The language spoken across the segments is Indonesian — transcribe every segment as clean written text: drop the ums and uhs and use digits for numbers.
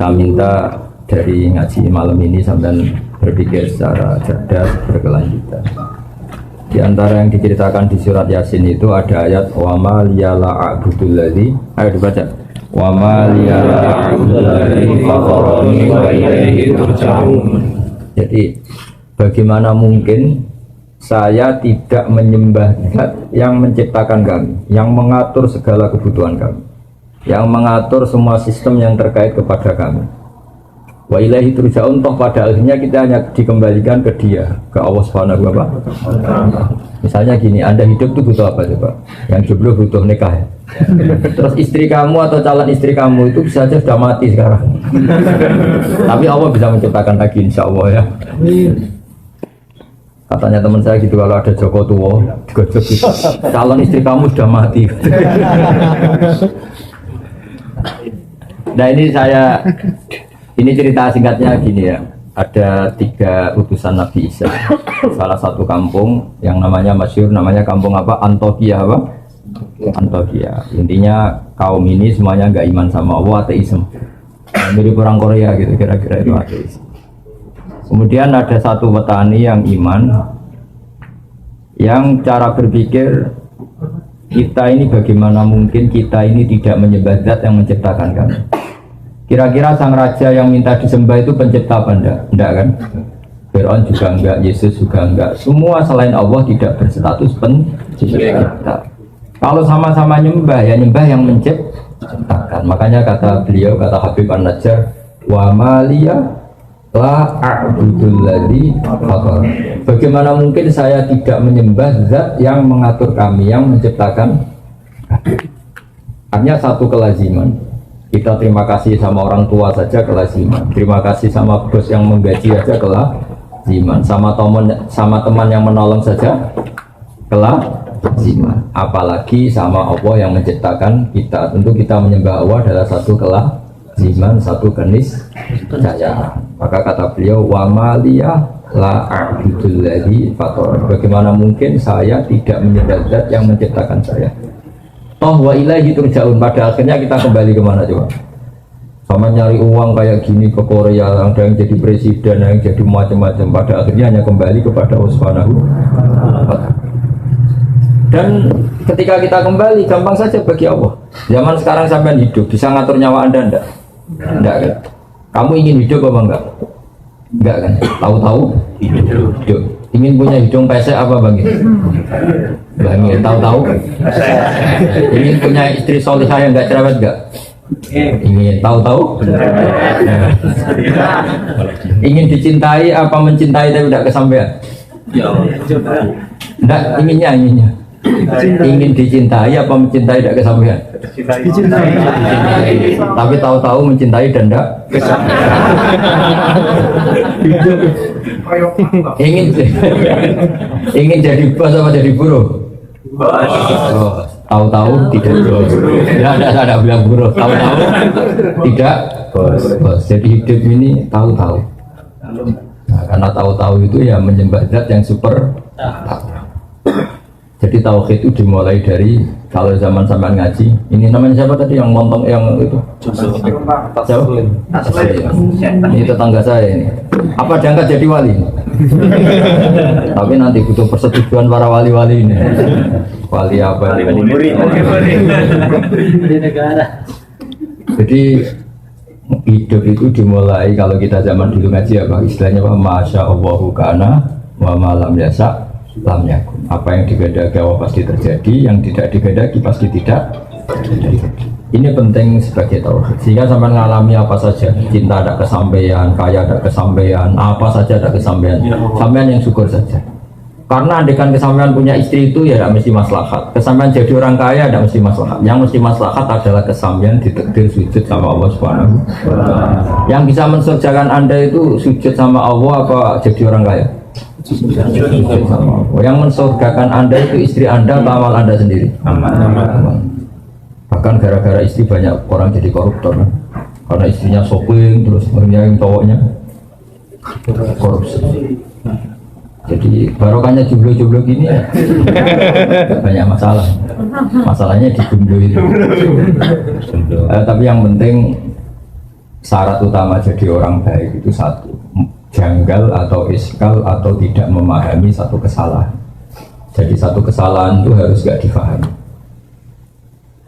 Saya minta dari ngaji malam ini sampai berpikir secara cerdas, berkelanjutan. Di antara yang diceritakan di surat Yasin itu ada ayat wa ma liyala a'budul ladzi, ayo dibaca. Wa ma liyala a'budul ladzi fatarani wa ilaihi turja'un. Jadi bagaimana mungkin saya tidak menyembah zat yang menciptakan kami, yang mengatur segala kebutuhan kami, yang mengatur semua sistem yang terkait kepada kami. Wa ilaihi turja'un, toh pada akhirnya kita hanya dikembalikan ke Dia, ke Allah Subhanahu wa ta'ala. Misalnya gini, Anda hidup itu butuh apa coba? Yang jomblo butuh nikah ya? Terus istri kamu atau calon istri kamu itu bisa aja sudah mati sekarang. Tapi Allah bisa menciptakan lagi, insya Allah ya. Katanya teman saya gitu, kalau ada Joko tua digojok gitu, calon istri kamu sudah mati. Nah ini cerita singkatnya gini ya. Ada 3 utusan Nabi Isa. Salah satu kampung yang namanya masyhur, namanya kampung apa? Antioquia apa? Antioquia. Intinya kaum ini semuanya nggak iman sama Allah, ateisme. Mirip orang Korea gitu, kira-kira itu ateis. Kemudian ada satu petani yang iman, yang cara berpikir kita ini bagaimana mungkin kita ini tidak menyembah zat yang menciptakan kami. Kira-kira sang raja yang minta disembah itu pencipta apa enggak? Enggak kan? Fir'aun juga enggak, Yesus juga enggak. Semua selain Allah tidak berstatus pencipta. Kalau sama-sama nyembah, ya nyembah yang menciptakan. Makanya kata beliau, kata Habib An-Najjar, wa maliyah la a'budul ladzi fatar. Bagaimana mungkin saya tidak menyembah zat yang mengatur kami, yang menciptakan? Hanya satu kelaziman. Kita terima kasih sama orang tua saja kelaziman. Terima kasih sama bos yang menggaji aja kelaziman. Sama teman yang menolong saja kelaziman. Apalagi sama Allah yang menciptakan kita. Tentu kita menyembah Allah adalah satu kelaziman, satu keniscayaan. Maka kata beliau, wa maliyah la a'budul ladzi fatar. Bagaimana mungkin saya tidak menyembah zat yang menciptakan saya? Toh wa ilaihi turja'un, pada akhirnya kita kembali kemana coba? Sama nyari uang kayak gini ke Korea, ada yang jadi presiden, yang jadi macam-macam, pada akhirnya hanya kembali kepada Allah Subhanahu wa ta'ala. Dan ketika kita kembali, gampang saja bagi Allah. Zaman sekarang sampean hidup, bisa ngatur nyawa Anda enggak? Enggak kan? Kamu ingin hidup apa enggak? Enggak kan? Tahu-tahu hidup. Ingin punya hidung pesek apa Bang? Bang, tahu-tahu. Ingin punya istri solihah yang enggak cerewet enggak? Ingin tahu-tahu. Ingin dicintai apa mencintai tapi tidak kesampaian? Enggak, inginnya. Ingin dicintai apa mencintai tidak kesampaian? Dicintai. Tapi tahu-tahu mencintai dan tidak kesampaian. ingin jadi bos apa jadi buruh? Bos. Tahu-tahu tidak bos. Ya ada bilang buruh. Tahu-tahu tidak bos. Jadi hidup ini tahu-tahu. Nah, karena tahu-tahu itu ya menyembah zat yang super. Jadi tauhid itu dimulai dari, kalau zaman sampean ngaji, ini namanya siapa tadi yang montong yang itu? Siapa? Ini tetangga saya ini. Apa diangkat jadi wali? Tapi nanti butuh persetujuan para wali-wali ini. Wali apa? Wali negara. Jadi hidup itu dimulai, kalau kita zaman dulu ngaji apa istilahnya, masya Allahu kana wa malam yasa lam yakun. Apa yang digadagi Allah pasti terjadi, yang tidak digadagi pasti tidak terjadi. Ini penting sebagai tauhid. Sehingga sampai mengalami apa saja, cinta ada kesampaian, kaya ada kesampaian, apa saja ada kesampaian. Sampean yang syukur saja. Karena andekan kesampaian punya istri itu ya tidak mesti maslahat. Kesampaian jadi orang kaya tidak mesti maslahat. Yang mesti maslahat adalah kesampaian ditakdir sujud sama Allah Subhanahu wa ta'ala. Yang bisa mensurgakan Anda itu sujud sama Allah apa jadi orang kaya? Yang mensurgakan Anda itu istri Anda atau amal Anda sendiri? Aman. Bahkan gara-gara istri banyak orang jadi koruptor kan? Karena istrinya shopping terus yang cowoknya korupsi. Jadi barokahnya jomblo-jomblo gini ya banyak masalah. Masalahnya di jomblo itu. Tapi yang penting syarat utama jadi orang baik itu satu, janggal atau iskal atau tidak memahami satu kesalahan. Jadi satu kesalahan itu harus gak difahami,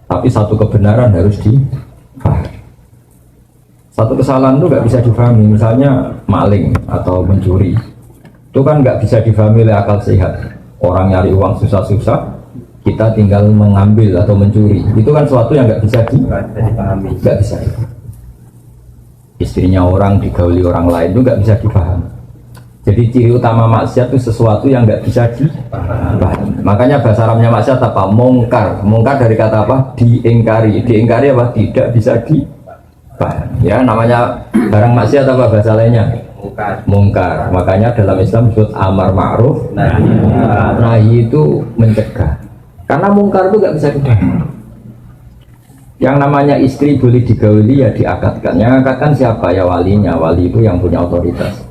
tapi satu kebenaran harus difahami. Satu kesalahan itu gak bisa difahami, misalnya maling atau mencuri, itu kan gak bisa difahami oleh akal sehat. Orang nyari uang susah-susah, kita tinggal mengambil atau mencuri, itu kan sesuatu yang gak bisa difahami. Gak bisa. Istrinya orang digauli orang lain itu gak bisa difahami. Jadi ciri utama maksiat itu sesuatu yang nggak bisa dipahami. Makanya bahasa Arabnya maksiat apa? Mungkar. Mungkar dari kata apa? Diingkari. Diingkari apa? Tidak bisa dipahami. Ya, namanya barang maksiat apa bahasa lainnya? Mungkar. Makanya dalam Islam disebut amar ma'ruf, nahi itu mencegah. Karena mungkar itu nggak bisa dipahami. Yang namanya istri boleh digauli ya diakatkan. Yang akatkan siapa? Ya walinya. Wali itu yang punya otoritas.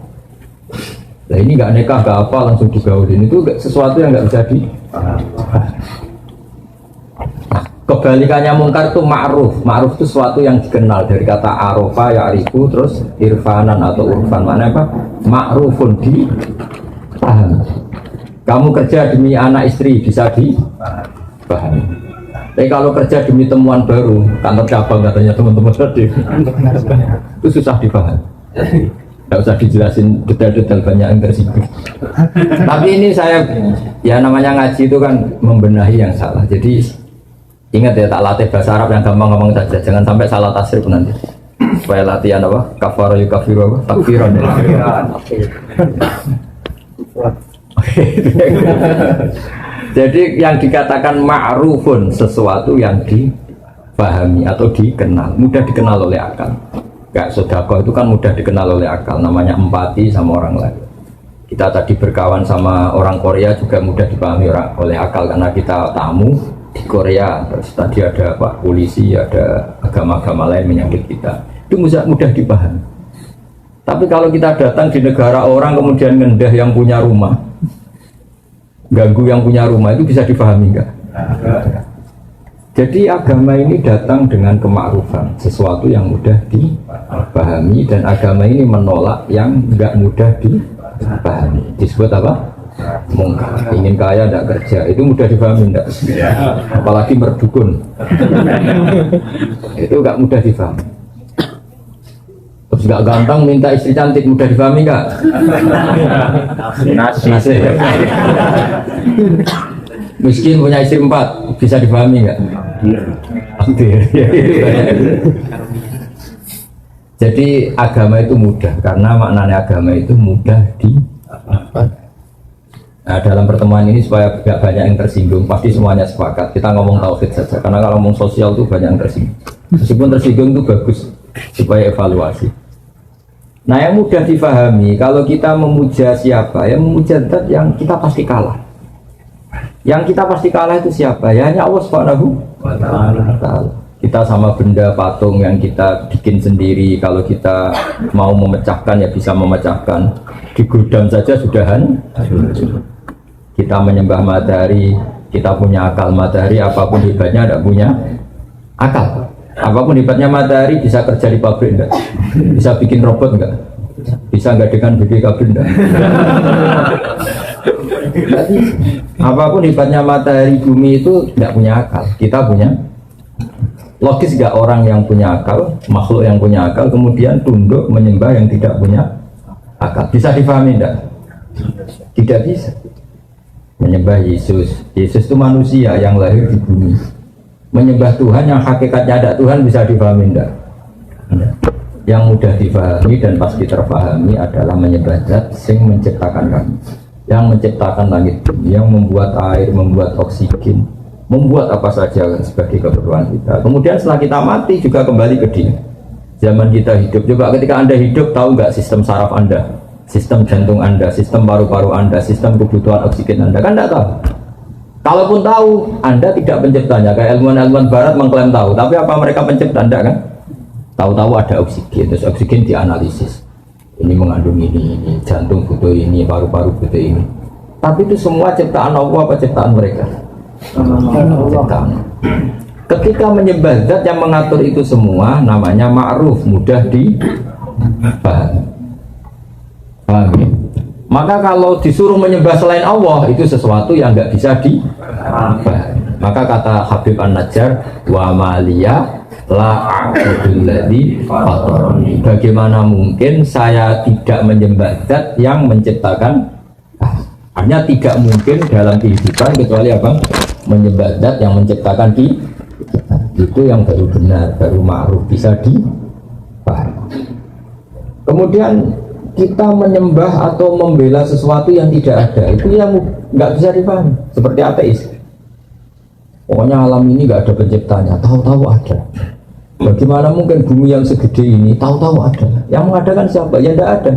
Nah ini nggak nikah, nggak apa, langsung digaulin, itu sesuatu yang nggak bisa Nah, kebalikannya mungkar itu ma'ruf. Ma'ruf itu sesuatu yang dikenal dari kata arofa, ya'rifu, terus irfanan atau urfan. Mana apa? Ma'rufun, dipahami. Kamu kerja demi anak istri bisa dipahami. Tapi kalau kerja demi temuan baru, kantor cabang katanya teman-teman tadi, itu susah dipahami. Tidak usah dijelasin detail-detail, banyak yang tersinggung. Tapi ini saya, ya namanya ngaji itu kan membenahi yang salah. Jadi ingat ya, tak latih bahasa Arab yang gampang-gampang saja. Jangan sampai salah tasrif nanti. Supaya latihan apa? Kafara yukafiru apa? Takfiran. Jadi yang dikatakan ma'rufun, sesuatu yang dipahami atau dikenal, mudah dikenal oleh akal. Kayak sedekah itu kan mudah dikenal oleh akal, namanya empati sama orang lain. Kita tadi berkawan sama orang Korea juga mudah dipahami oleh akal karena kita tamu di Korea, terus tadi ada Pak polisi, ada agama-agama lain menyambut kita, itu mudah dipahami. Tapi kalau kita datang di negara orang kemudian ngendah yang punya rumah, ganggu yang punya rumah, itu bisa dipahami enggak? Jadi agama ini datang dengan kemakrufan, sesuatu yang mudah dipahami, dan agama ini menolak yang enggak mudah dipahami. Disebut apa? Mungkar. Ingin kaya tidak kerja, itu mudah dipahami enggak? Apalagi berdukun, itu enggak mudah dipahami. Terus enggak ganteng minta istri cantik, mudah dipahami enggak? Nasi. Miskin punya istri 4, bisa dipahami nggak? Jadi agama itu mudah, karena maknanya agama itu mudah Nah, dalam pertemuan ini supaya tidak banyak yang tersinggung, pasti semuanya sepakat. Kita ngomong tauhid saja, karena kalau ngomong sosial itu banyak yang tersinggung. Meskipun tersinggung itu bagus, supaya evaluasi. Nah, yang mudah difahami, kalau kita memuja siapa, ya memuja zat yang kita pasti kalah. Yang kita pasti kalah itu siapa? Ya hanya Allah Subhanahu wa Ta'ala. Kita sama benda patung yang kita bikin sendiri, kalau kita mau memecahkan ya bisa memecahkan. Di gudang saja sudah hancur. Kita menyembah matahari, kita punya akal. Matahari apapun hebatnya tidak punya akal. Apapun hebatnya matahari, bisa kerja di pabrik enggak? Bisa bikin robot enggak? Bisa enggak dengan BPKB enggak? Apapun hebatnya matahari, bumi itu tidak punya akal. Kita punya. Logis gak orang yang punya akal, makhluk yang punya akal kemudian tunduk menyembah yang tidak punya akal? Bisa difahami tidak? Tidak bisa. Menyembah Yesus, Yesus itu manusia yang lahir di bumi. Menyembah Tuhan yang hakikatnya ada Tuhan, bisa difahami tidak? Yang mudah difahami dan pasti terfahami adalah menyembah Zat sing menciptakan kami, yang menciptakan langit, yang membuat air, membuat oksigen, membuat apa saja sebagai keperluan kita. Kemudian setelah kita mati juga kembali ke Dia. Zaman kita hidup, coba ketika Anda hidup, tahu nggak sistem saraf Anda, sistem jantung Anda, sistem paru-paru Anda, sistem kebutuhan oksigen Anda? Kan nggak tahu. Kalaupun tahu, Anda tidak penciptanya. Kayak ilmuwan-ilmuwan Barat mengklaim tahu, tapi apa mereka pencipta? Anda kan? Tahu-tahu ada oksigen, terus oksigen dianalisis. Ini mengandung ini, jantung butuh ini, paru-paru butuh ini. Tapi itu semua ciptaan Allah apa ciptaan mereka? Ciptaan. Ketika menyembah zat yang mengatur itu semua, namanya ma'ruf, mudah dipahami. Paham ya? Maka kalau disuruh menyembah selain Allah, itu sesuatu yang nggak bisa dipahami. Maka kata Habib An-Najjar, wa maliya la a'budul ladzi fatarani. Bagaimana mungkin saya tidak menyembah zat yang menciptakan? Hanya tidak mungkin dalam kehidupan kecuali apa? Menyembah zat yang menciptakan itu yang baru benar, baru ma'ruf, bisa dipahami. Kemudian kita menyembah atau membela sesuatu yang tidak ada, itu yang nggak bisa dipahami, seperti ateis. Pokoknya alam ini nggak ada penciptanya, tahu-tahu ada. Bagaimana mungkin bumi yang segede ini tahu-tahu ada? Yang mengadakan siapa? Ya tidak ada.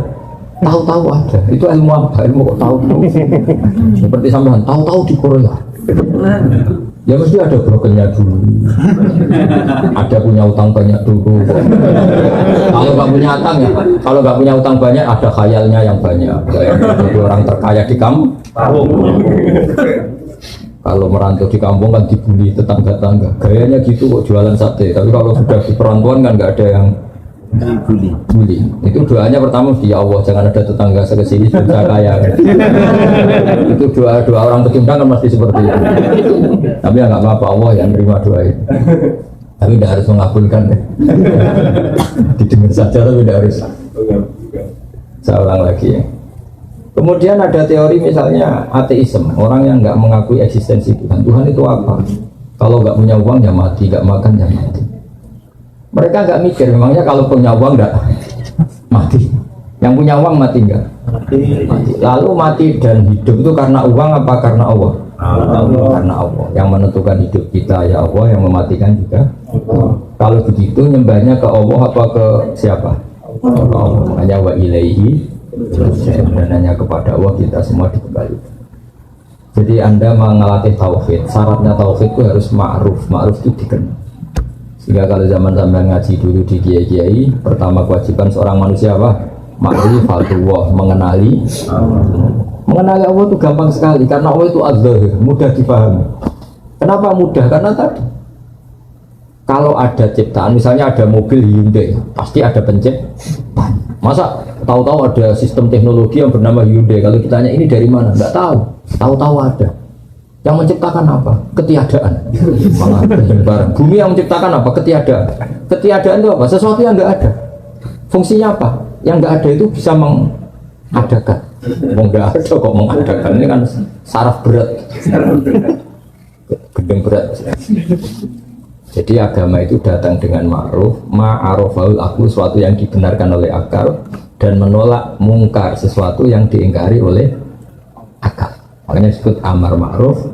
Tahu-tahu ada. Itu ilmu apa? Ilmu kok tahu-tahu. Seperti sampean tahu-tahu di Korea. Ya mesti ada brokernya dulu, ada punya utang banyak dulu. Kalau nggak punya utang ya, kalau nggak punya utang banyak ada khayalnya yang banyak. Jadi orang terkaya di kampung. Kalau merantau di kampung kan dibully tetangga-tetangga. Gayanya gitu kok jualan sate. Tapi kalau sudah di perantauan kan nggak ada yang bully. Itu doanya pertama di Allah, jangan ada tetangga saya kesini sudah kaya. Itu doa orang pecundang kan pasti seperti itu. Tapi ya nggak apa-apa, Allah yang nerima doa itu. Tapi tidak harus mengabulkan. Didengar saja tapi tidak harus. Saya ulang lagi ya. Kemudian ada teori misalnya ateisme, orang yang nggak mengakui eksistensi Tuhan. Tuhan itu apa? Kalau nggak punya uang ya mati, nggak makan ya mati. Mereka nggak mikir, memangnya kalau punya uang nggak mati? Yang punya uang mati nggak? Mati. Lalu mati dan hidup itu karena uang apa karena Allah? Karena Allah. Yang menentukan hidup kita ya Allah, yang mematikan juga. Kalau begitu nyembahnya ke Allah apa ke siapa? Allah. Hanya wa ilaihi dan hanya kepada Allah kita semua dikembalikan. Jadi Anda mengelatih tauhid, syaratnya tauhid itu harus ma'ruf, ma'ruf itu dikenal. Sehingga kalau zaman sampai ngaji dulu di kiai-kiai, pertama kewajiban seorang manusia apa? Ma'rifatullah, mengenali Allah itu gampang sekali karena Allah itu az-zahir, mudah dipahami. Kenapa mudah? Karena tadi kalau ada ciptaan, misalnya ada mobil Hyundai, pasti ada penciptaan. Masa tahu-tahu ada sistem teknologi yang bernama Hyundai? Kalau kita tanya ini dari mana? Nggak tahu. Tahu-tahu ada. Yang menciptakan apa? Ketiadaan. Malah barang. Bumi yang menciptakan apa? Ketiadaan. Ketiadaan itu apa? Sesuatu yang nggak ada. Fungsinya apa? Yang nggak ada itu bisa mengadakan. Nggak ada kok mengadakan. Ini kan saraf berat. Gendeng berat. Jadi agama itu datang dengan ma'ruf, ma'arofaul aklu, sesuatu yang dibenarkan oleh akal, dan menolak mungkar, sesuatu yang diingkari oleh akal. Makanya disebut amar ma'ruf.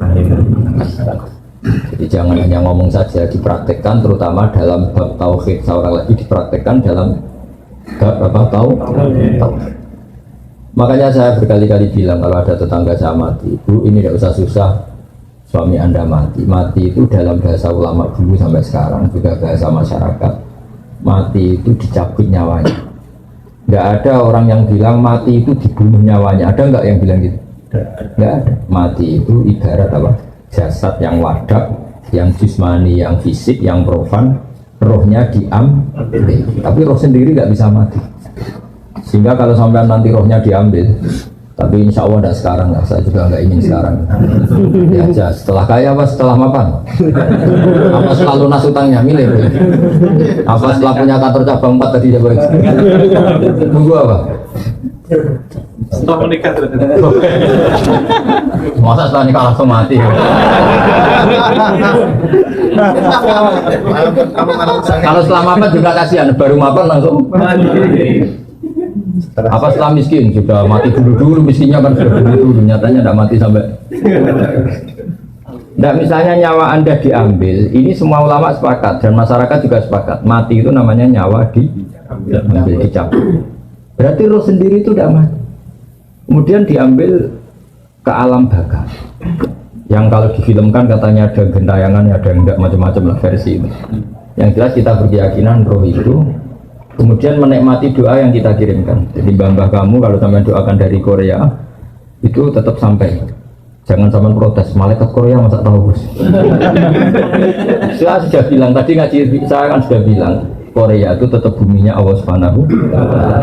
Jadi jangan hanya ngomong saja, dipraktekkan terutama dalam bab tauhid. Seorang lagi dipraktekkan dalam bab apa? Tauhid. Makanya saya berkali-kali bilang kalau ada tetangga saya mati, Bu ini tidak usah susah. Suami Anda mati itu dalam bahasa ulama dulu sampai sekarang juga bahasa masyarakat, mati itu dicabut nyawanya. Nggak ada orang yang bilang mati itu dibunuh nyawanya. Ada nggak yang bilang gitu? Nggak ada. Mati itu ibarat apa? Jasad yang wadak, yang jismani, yang fisik, yang profan, rohnya diambil. Tapi roh sendiri nggak bisa mati. Sehingga kalau sampai nanti rohnya diambil, tapi insya Allah tidak sekarang lah, saya juga nggak ingin sekarang. Ya aja, setelah kaya apa setelah mapan? Apa setelah lunas utangnya milih? Apa setelah punya kantor cabang 4 tadi ya boleh? Tunggu apa? Setelah menikah. Masa setelah nikah langsung mati? Kalau setelah mapan juga kasihan, baru mapan langsung mati. Apa setelah miskin sudah mati dulu miskinnya kan sudah dulu nyatanya tidak mati sampai. Tidak, misalnya nyawa Anda diambil, ini semua ulama sepakat dan masyarakat juga sepakat, mati itu namanya nyawa diambil, dicabut. Berarti roh sendiri itu tidak mati. Kemudian diambil ke alam baka, yang kalau difilmkan katanya ada gentayangannya, ada yang tidak, macam-macam lah versi itu. Yang jelas kita berkeyakinan roh itu kemudian menikmati doa yang kita kirimkan. Jadi mbah kamu kalau sampai doakan dari Korea itu tetap sampai. Jangan sama protes, malaikat Korea masa tahu bos. Saya sudah bilang tadi ngaji, saya kan sudah bilang Korea itu tetap buminya Allah Subhanahu.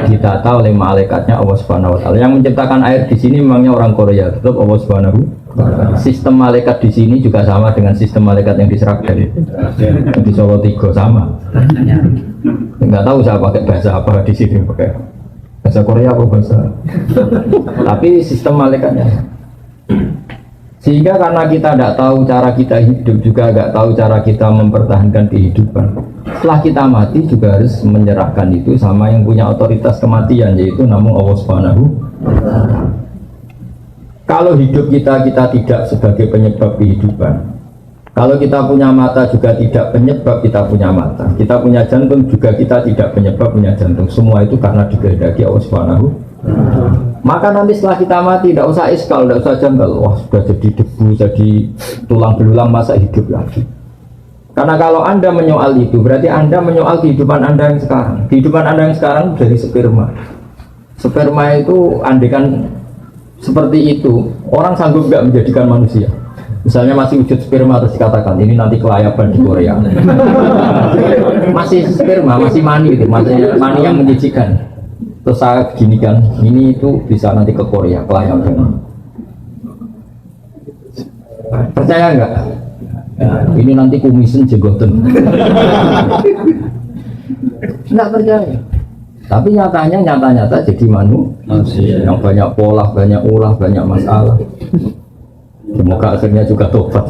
Ditata oleh malaikatnya Allah Subhanahu Wa Taala. Yang menciptakan air di sini memangnya orang Korea, tetap Allah Subhanahu. Sistem malaikat di sini juga sama dengan sistem malaikat yang di Sragen, di Solo Tigo sama. Enggak tahu saya pakai bahasa apa di sini, pakai bahasa Korea apa bahasa. Tapi sistem malaikatnya. Sehingga karena kita tidak tahu cara kita hidup, juga tidak tahu cara kita mempertahankan kehidupan, setelah kita mati juga harus menyerahkan itu sama yang punya otoritas kematian, yaitu namun Allah Subhanahu. Kalau hidup kita tidak sebagai penyebab kehidupan, kalau kita punya mata juga tidak penyebab kita punya mata, kita punya jantung juga kita tidak penyebab punya jantung, semua itu karena dikehendaki Allah Subhanahu. Maka nanti setelah kita mati tidak usah iskal, tidak usah janggal, wah sudah jadi debu, jadi tulang belulang, masa hidup lagi. Karena kalau Anda menyoal itu, berarti Anda menyoal kehidupan Anda yang sekarang. Kehidupan Anda yang sekarang dari sperma. Sperma itu andekan seperti itu, orang sanggup nggak menjadikan manusia. Misalnya masih wujud sperma terus dikatakan ini nanti kelayaban di Korea. Masih sperma, masih mani itu, masih mani yang menjijikan. Terus saya gini kan, ini itu bisa nanti ke Korea, kelayakan. Percaya nggak? Ini nanti kumisin jenggoten. Nggak percaya. Tapi nyata jadi manusia yang banyak pola, banyak ulah, banyak masalah. Semoga akhirnya juga tobat.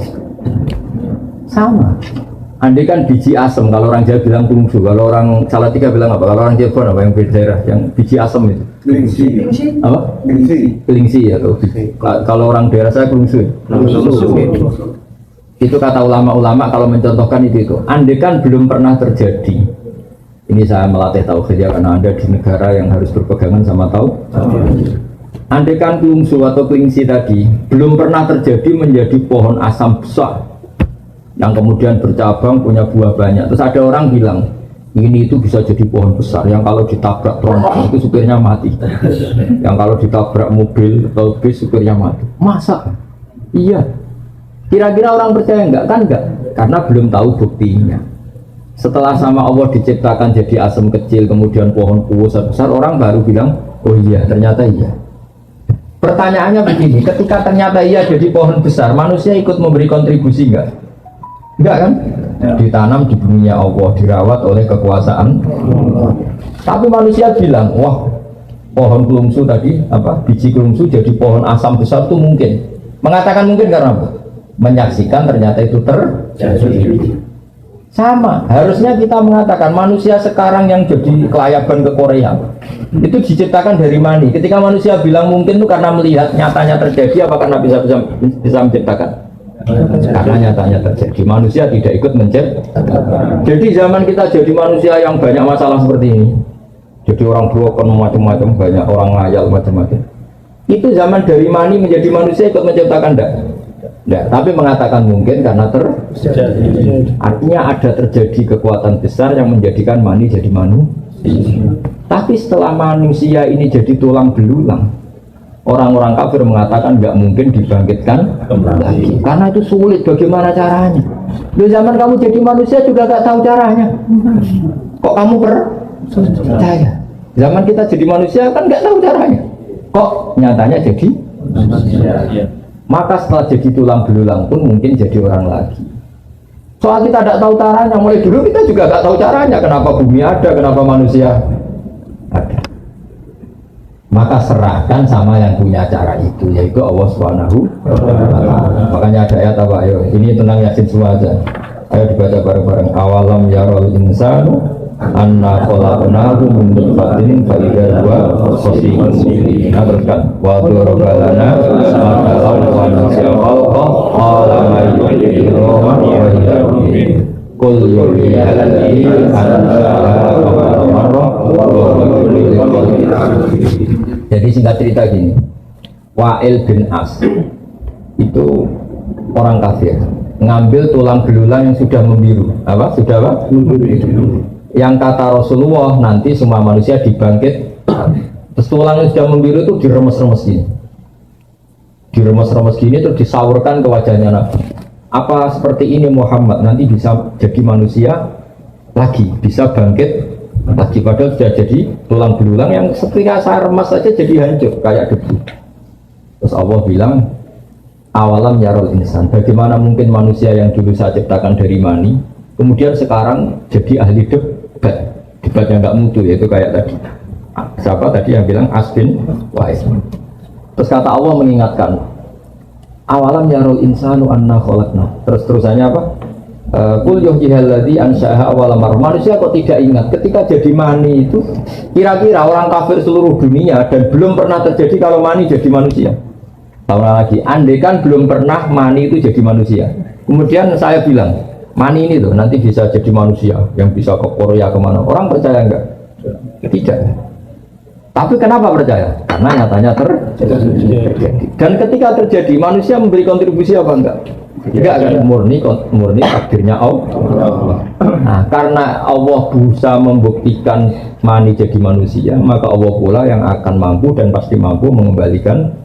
Sama. Andai kan biji asem, kalau orang Jawa bilang kungsu, kalau orang Salatiga bilang apa? Kalau orang Cirebon apa yang beda daerah, yang biji asem itu? Kelingsi. Apa? Kelingsi ya. Kalau orang daerah saya kungsu. Itu kata ulama-ulama kalau mencontohkan itu. Andai kan belum pernah terjadi. Ini saya melatih tauhid ya, karena Anda di negara yang harus berpegangan sama tauhid. Andai kan kungsu atau kelingsi tadi belum pernah terjadi menjadi pohon asam besar yang kemudian bercabang punya buah banyak, terus ada orang bilang ini itu bisa jadi pohon besar yang kalau ditabrak tronton itu supirnya mati, yang kalau ditabrak mobil atau bis supirnya mati. Masa? Iya. Kira-kira orang percaya enggak? Kan enggak, karena belum tahu buktinya. Setelah sama Allah diciptakan jadi asam kecil kemudian pohon besar, orang baru bilang oh iya, ternyata iya. Pertanyaannya begini, ketika ternyata iya jadi pohon besar, manusia ikut memberi kontribusi enggak? Enggak kan? Ditanam di buminya Allah, dirawat oleh kekuasaan. Tapi manusia bilang, wah pohon kelungsu tadi, apa biji kelungsu jadi pohon asam besar itu mungkin. Mengatakan mungkin karena apa? Menyaksikan ternyata itu terjadi. Sama, harusnya kita mengatakan manusia sekarang yang jadi kelayaban ke Korea itu diciptakan dari mani. Ketika manusia bilang mungkin itu karena melihat nyatanya terjadi, apa karena bisa menciptakan? Karena nyatanya terjadi, manusia tidak ikut menciptakan. Jadi zaman kita jadi manusia yang banyak masalah seperti ini, jadi orang broken macam-macam, banyak orang ngayal macam-macam. Itu zaman dari mani menjadi manusia ikut menciptakan enggak? Enggak, tapi mengatakan mungkin karena terjadi. Artinya ada terjadi kekuatan besar yang menjadikan mani jadi manusia. Tapi setelah manusia ini jadi tulang belulang, orang-orang kafir mengatakan nggak mungkin dibangkitkan lagi karena itu sulit. Bagaimana caranya? Di zaman kamu jadi manusia juga nggak tahu caranya. Kok kamu percaya? Zaman kita jadi manusia kan nggak tahu caranya. Kok nyatanya jadi manusia? Maka setelah jadi tulang belulang pun mungkin jadi orang lagi. Soal kita tidak tahu caranya, mulai dulu kita juga nggak tahu caranya. Kenapa bumi ada, kenapa manusia ada. Maka serahkan sama yang punya cara itu, yaitu Allah Subhanahu wa Ta'ala. Makanya ada ayat apa? Ayo, ini tentang Yasin semua aja. Ayo dibaca bareng-bareng. Awalam yarol insanu anna khalaqnahu min nutfatin fa idza huwa khasimun mubin. Teruskan. Wa darabalana matalan wa nasiya khalqa qala ma yuhyiru wa yumiitu. Qul yuhyiha alladhi ansha'a awwala marrah wa huwa bi kulli khalqin. Jadi singkat cerita gini, Wa'il bin As itu orang kafir, ngambil tulang belulang yang sudah membiru. Apa? Sudah apa? Membiru. Yang kata Rasulullah nanti semua manusia dibangkit, terus tulang yang sudah membiru itu diremes-remes gini. diremes-remes gini terus disaurkan ke wajahnya Nabi. Apa seperti ini Muhammad nanti bisa jadi manusia lagi, bisa bangkit lagi, padahal sudah jadi tulang belulang yang ketika saya remas saja jadi hancur kayak debu. Terus Allah bilang, awalam yarul insan, bagaimana mungkin manusia yang dulu saya ciptakan dari mani kemudian sekarang jadi ahli debat yang nggak mutu, yaitu kayak tadi siapa tadi yang bilang Asbin Wais. Terus kata Allah mengingatkan, awalam yarul insanu anna khalaqna, terusannya apa? Qul yuhyihalladzi ansha'aha awwala marrah. Manusia kok tidak ingat ketika jadi mani itu, kira-kira orang kafir seluruh dunia dan belum pernah terjadi kalau mani jadi manusia. Tahun lagi, andai kan belum pernah mani itu jadi manusia. Kemudian saya bilang, mani ini tuh nanti bisa jadi manusia yang bisa ke Korea kemana. Orang percaya enggak? Tidak. Tapi kenapa percaya? Karena nyatanya terjadi. Dan ketika terjadi, manusia memberi kontribusi apa enggak? Tidak kan, murni takdirnya Allah. Nah, karena Allah bisa membuktikan mani jadi manusia, maka Allah pula yang akan mampu dan pasti mampu mengembalikan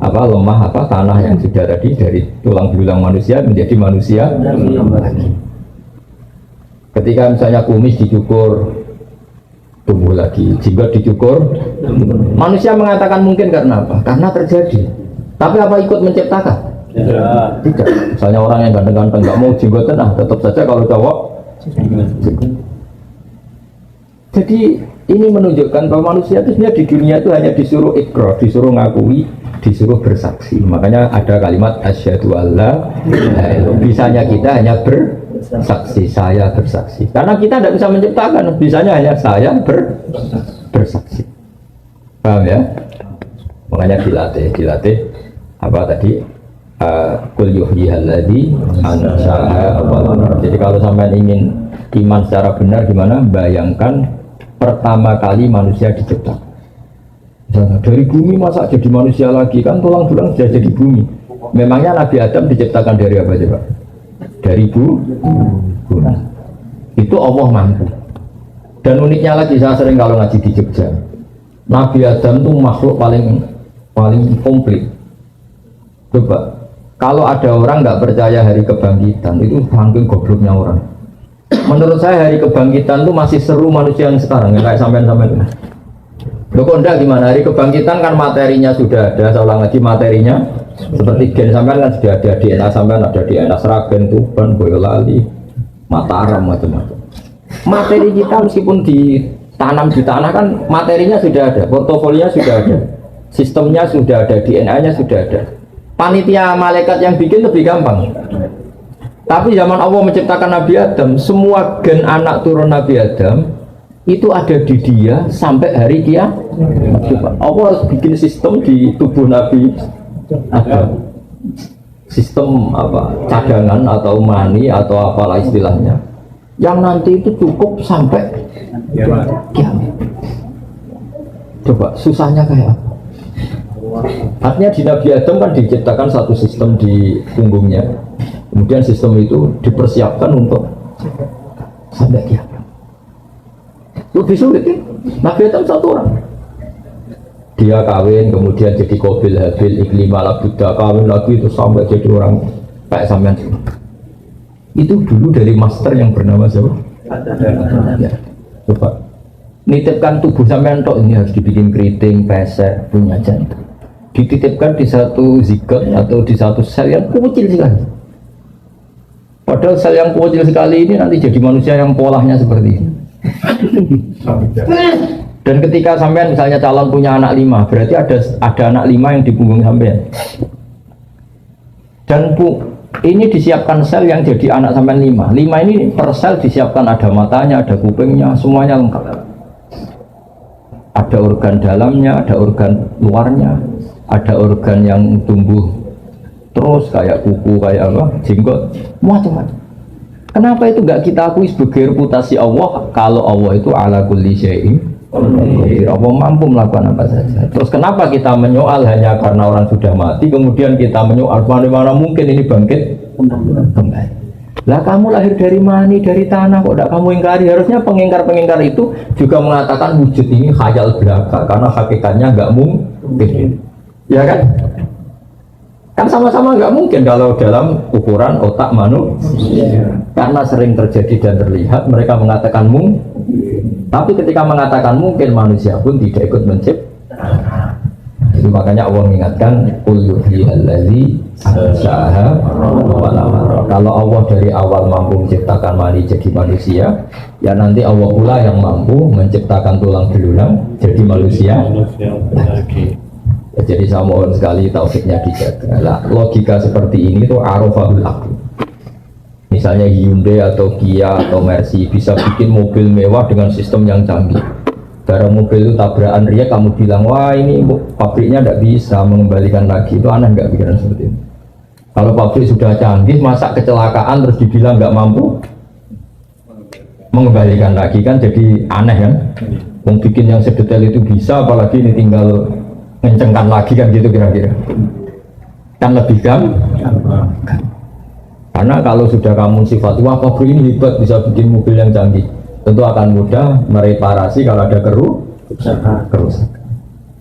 tanah yang sudah tadi dari tulang belulang manusia menjadi manusia lagi. Ketika misalnya kumis dicukur tumbuh lagi, jenggot dicukur, manusia mengatakan mungkin karena apa? Karena terjadi. Tapi apa ikut menciptakan? Tidak. Misalnya orang yang ganteng-ganteng nggak mau jenggotan, tetap saja kalau cowok. Jadi ini menunjukkan bahwa manusia itu sebenarnya di dunia itu hanya disuruh ikrar, disuruh ngakui, disuruh bersaksi. Makanya ada kalimat asyhadu alla ilaha illallah. Bisanya kita hanya bersaksi, saya bersaksi. Karena kita tidak bisa menciptakan, bisanya hanya saya bersaksi. Paham ya? Makanya dilatih apa tadi? Qul yuhyihalladzi ansha'aha awwala marrah. Jadi kalau sampai ingin iman secara benar gimana? Bayangkan pertama kali manusia diciptakan. Dari bumi masa jadi manusia lagi, kan tulang belulang sudah jadi bumi. Memangnya Nabi Adam diciptakan dari apa coba? Dari bumi. Itu Allah mampu. Dan uniknya lagi, saya sering kalau ngaji di Jogja, Nabi Adam itu makhluk paling komplit. Coba kalau ada orang nggak percaya hari kebangkitan, itu saking gobloknya orang. Menurut saya hari kebangkitan itu masih seru manusia yang sekarang, yang kayak sampean-sampean. Loh kok enggak gimana? Hari kebangkitan kan materinya sudah ada, saya ulang lagi materinya seperti gen sampean kan sudah ada, DNA sampean ada, DNA Sragen, Tuban, Boyolali, Mataram, macam-macam. Materi kita meskipun ditanam di tanah kan materinya sudah ada, portofolionya sudah ada, sistemnya sudah ada, DNA-nya sudah ada. Panitia malaikat yang bikin lebih gampang. Tapi zaman Allah menciptakan Nabi Adam, semua gen anak turun Nabi Adam itu ada di dia sampai hari kiamat. Allah harus bikin sistem di tubuh Nabi Adam, sistem apa cadangan atau mani atau apalah istilahnya, yang nanti itu cukup sampai kiamat. Coba susahnya kayak apa? Artinya di Nabi Adam kan diciptakan satu sistem di punggungnya, kemudian sistem itu dipersiapkan untuk sampai kiamat. Lebih sulit ya? Nabi Adam satu orang, dia kawin kemudian jadi Qabil Habil Iklimah Labuddha, kawin lagi itu sampai jadi orang kayak sampean. Itu dulu dari master yang bernama siapa? Ya. Coba nitipkan tubuh sampean tok, ini harus dibikin keriting, pesek, punya jantung, dititipkan di satu zigot atau di satu sel yang kecil sekali. Padahal sel yang kecil sekali ini nanti jadi manusia yang polanya seperti ini. Dan ketika sampean misalnya calon punya anak 5, berarti ada anak 5 yang di punggung sampean. Dan ini disiapkan sel yang jadi anak sampean 5. 5 ini per sel disiapkan ada matanya, ada kupingnya, semuanya lengkap. Ada organ dalamnya, ada organ luarnya, ada organ yang tumbuh terus kayak kuku, kayak apa, jenggot, macam-macam. Kenapa itu enggak kita akui sebagai reputasi Allah kalau Allah itu ala kulli syai'in qadir, Allah mampu melakukan apa saja. Terus kenapa kita menyoal hanya karena orang sudah mati, kemudian kita menyoal bagaimana mungkin ini bangkit kembali. Lah kamu lahir dari mani, dari tanah, kok tidak kamu ingkari? Harusnya pengingkar-pengingkar itu juga mengatakan wujud ini khayal belaka karena hakikatnya enggak mungkin. Ya kan? Kan sama-sama nggak mungkin kalau dalam ukuran otak manusia. Karena sering terjadi dan terlihat mereka mengatakan mungkin. Tapi ketika mengatakan mungkin manusia pun tidak ikut menciptakan. Jadi makanya Allah mengingatkan qul yuhyillazi anshaha awwal marrah. Kalau Allah dari awal mampu menciptakan mani jadi manusia, ya nanti Allah pula yang mampu menciptakan tulang belulang jadi manusia. Ya, jadi saya mohon sekali tauhidnya dijaga. Nah, logika seperti ini tuh arafahul aql. Misalnya Hyundai atau Kia atau Mercy bisa bikin mobil mewah dengan sistem yang canggih. Barang mobil itu tabrakan ria, kamu bilang wah ini pabriknya tidak bisa mengembalikan lagi. Itu aneh nggak pikiran seperti itu? Kalau pabrik sudah canggih, masa kecelakaan terus dibilang nggak mampu mengembalikan lagi, kan jadi aneh kan? Mau bikin yang sedetail itu bisa, apalagi ini tinggal ngencengkan lagi kan gitu kira-kira. Kan lebih gampang. Karena kalau sudah kamu sifat wah pabrik ini hebat bisa bikin mobil yang canggih, tentu akan mudah mereparasi kalau ada kerusakan.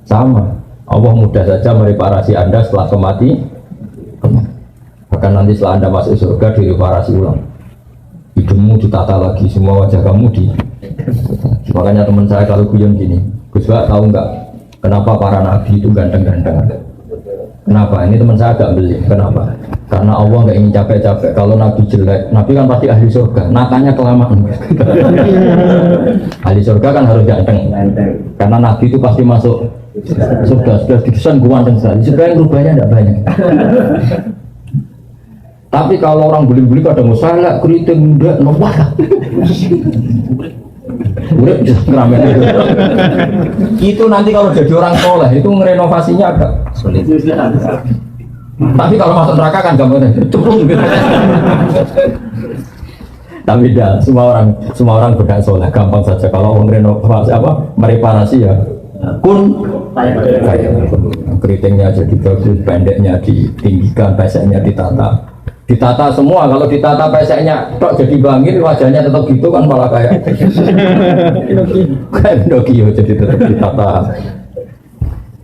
Sama, Allah mudah saja mereparasi Anda setelah kematian. Bahkan nanti setelah Anda masuk surga direparasi ulang. Hidungmu ditata lagi, semua wajah kamu di. Makanya teman saya kalau guyon gini, Gus Pak tahu nggak kenapa para nabi itu ganteng-ganteng? Kenapa? Ini teman saya agak beli. Kenapa? Karena Allah nggak ingin capek-capek. Kalau nabi jelek, nabi kan pasti ahli surga. Natanya kelamaan. Ahli surga kan harus ganteng. Karena nabi itu pasti masuk surga. Sudah didesain ganteng sekali. Sebenarnya rubahnya tidak banyak. Tapi kalau orang beli-beli kadang salah, keriting, enggak, nomor. Udah bisa ngeramein itu. Itu nanti kalau jadi orang soleh itu ngerenovasinya agak sulit. Tapi kalau masuk neraka kan gampang cemplung gitu. Tapi dah semua orang berhak soleh gampang saja kalau orang renovasi mereparasi ya kun kayak keritingnya jadi bagus, pendeknya ditinggikan, peseknya ditata semua. Kalau ditata peseknya tok jadi bangir, wajahnya tetap gitu kan malah kayak Pinocchio jadi tetap ditata.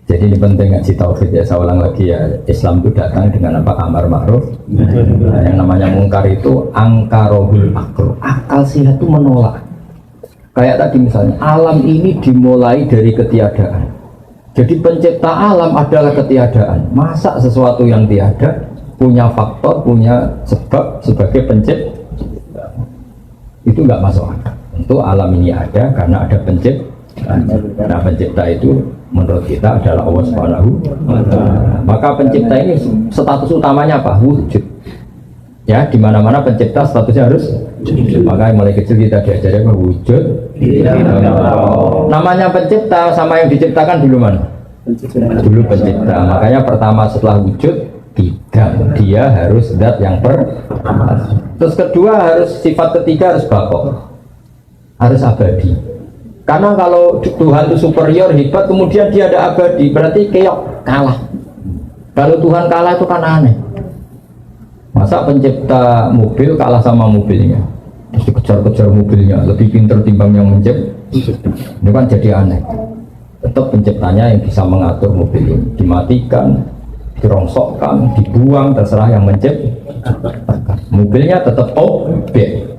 Jadi ini penting ngaji tauhid ya. Saya ulang lagi ya, Islam itu datang dengan apa? Amar ma'ruf. Nah, yang namanya mungkar itu angkarohul akal. Akal sehat itu menolak. Kayak tadi misalnya alam ini dimulai dari ketiadaan. Jadi pencipta alam adalah ketiadaan. Masa sesuatu yang tiada punya faktor, punya sebab sebagai pencipta, itu nggak masuk akal. Tentu alam ini ada karena ada pencipta. Nah pencipta itu menurut kita adalah Allah Subhanahu wa Ta'ala. Maka pencipta ini status utamanya apa? Wujud. Ya, di mana-mana pencipta statusnya harus wujud. Maka mulai kecil kita diajari apa? Wujud. Namanya pencipta sama yang diciptakan dulu mana? Dulu pencipta. Makanya pertama setelah wujud tidak, dia harus zat yang pertama. Terus kedua harus sifat ketiga harus baqo, harus abadi. Karena kalau Tuhan itu superior hebat, kemudian dia ada abadi, berarti keok kalah. Kalau Tuhan kalah itu kan aneh. Masa pencipta mobil kalah sama mobilnya, terus dikejar-kejar mobilnya, lebih pintar timbang yang mencipta. Ini kan jadi aneh. Tetap penciptanya yang bisa mengatur mobil ini, dimatikan, dirongsokkan, dibuang, terserah yang menciptakan. Mobilnya tetap objek,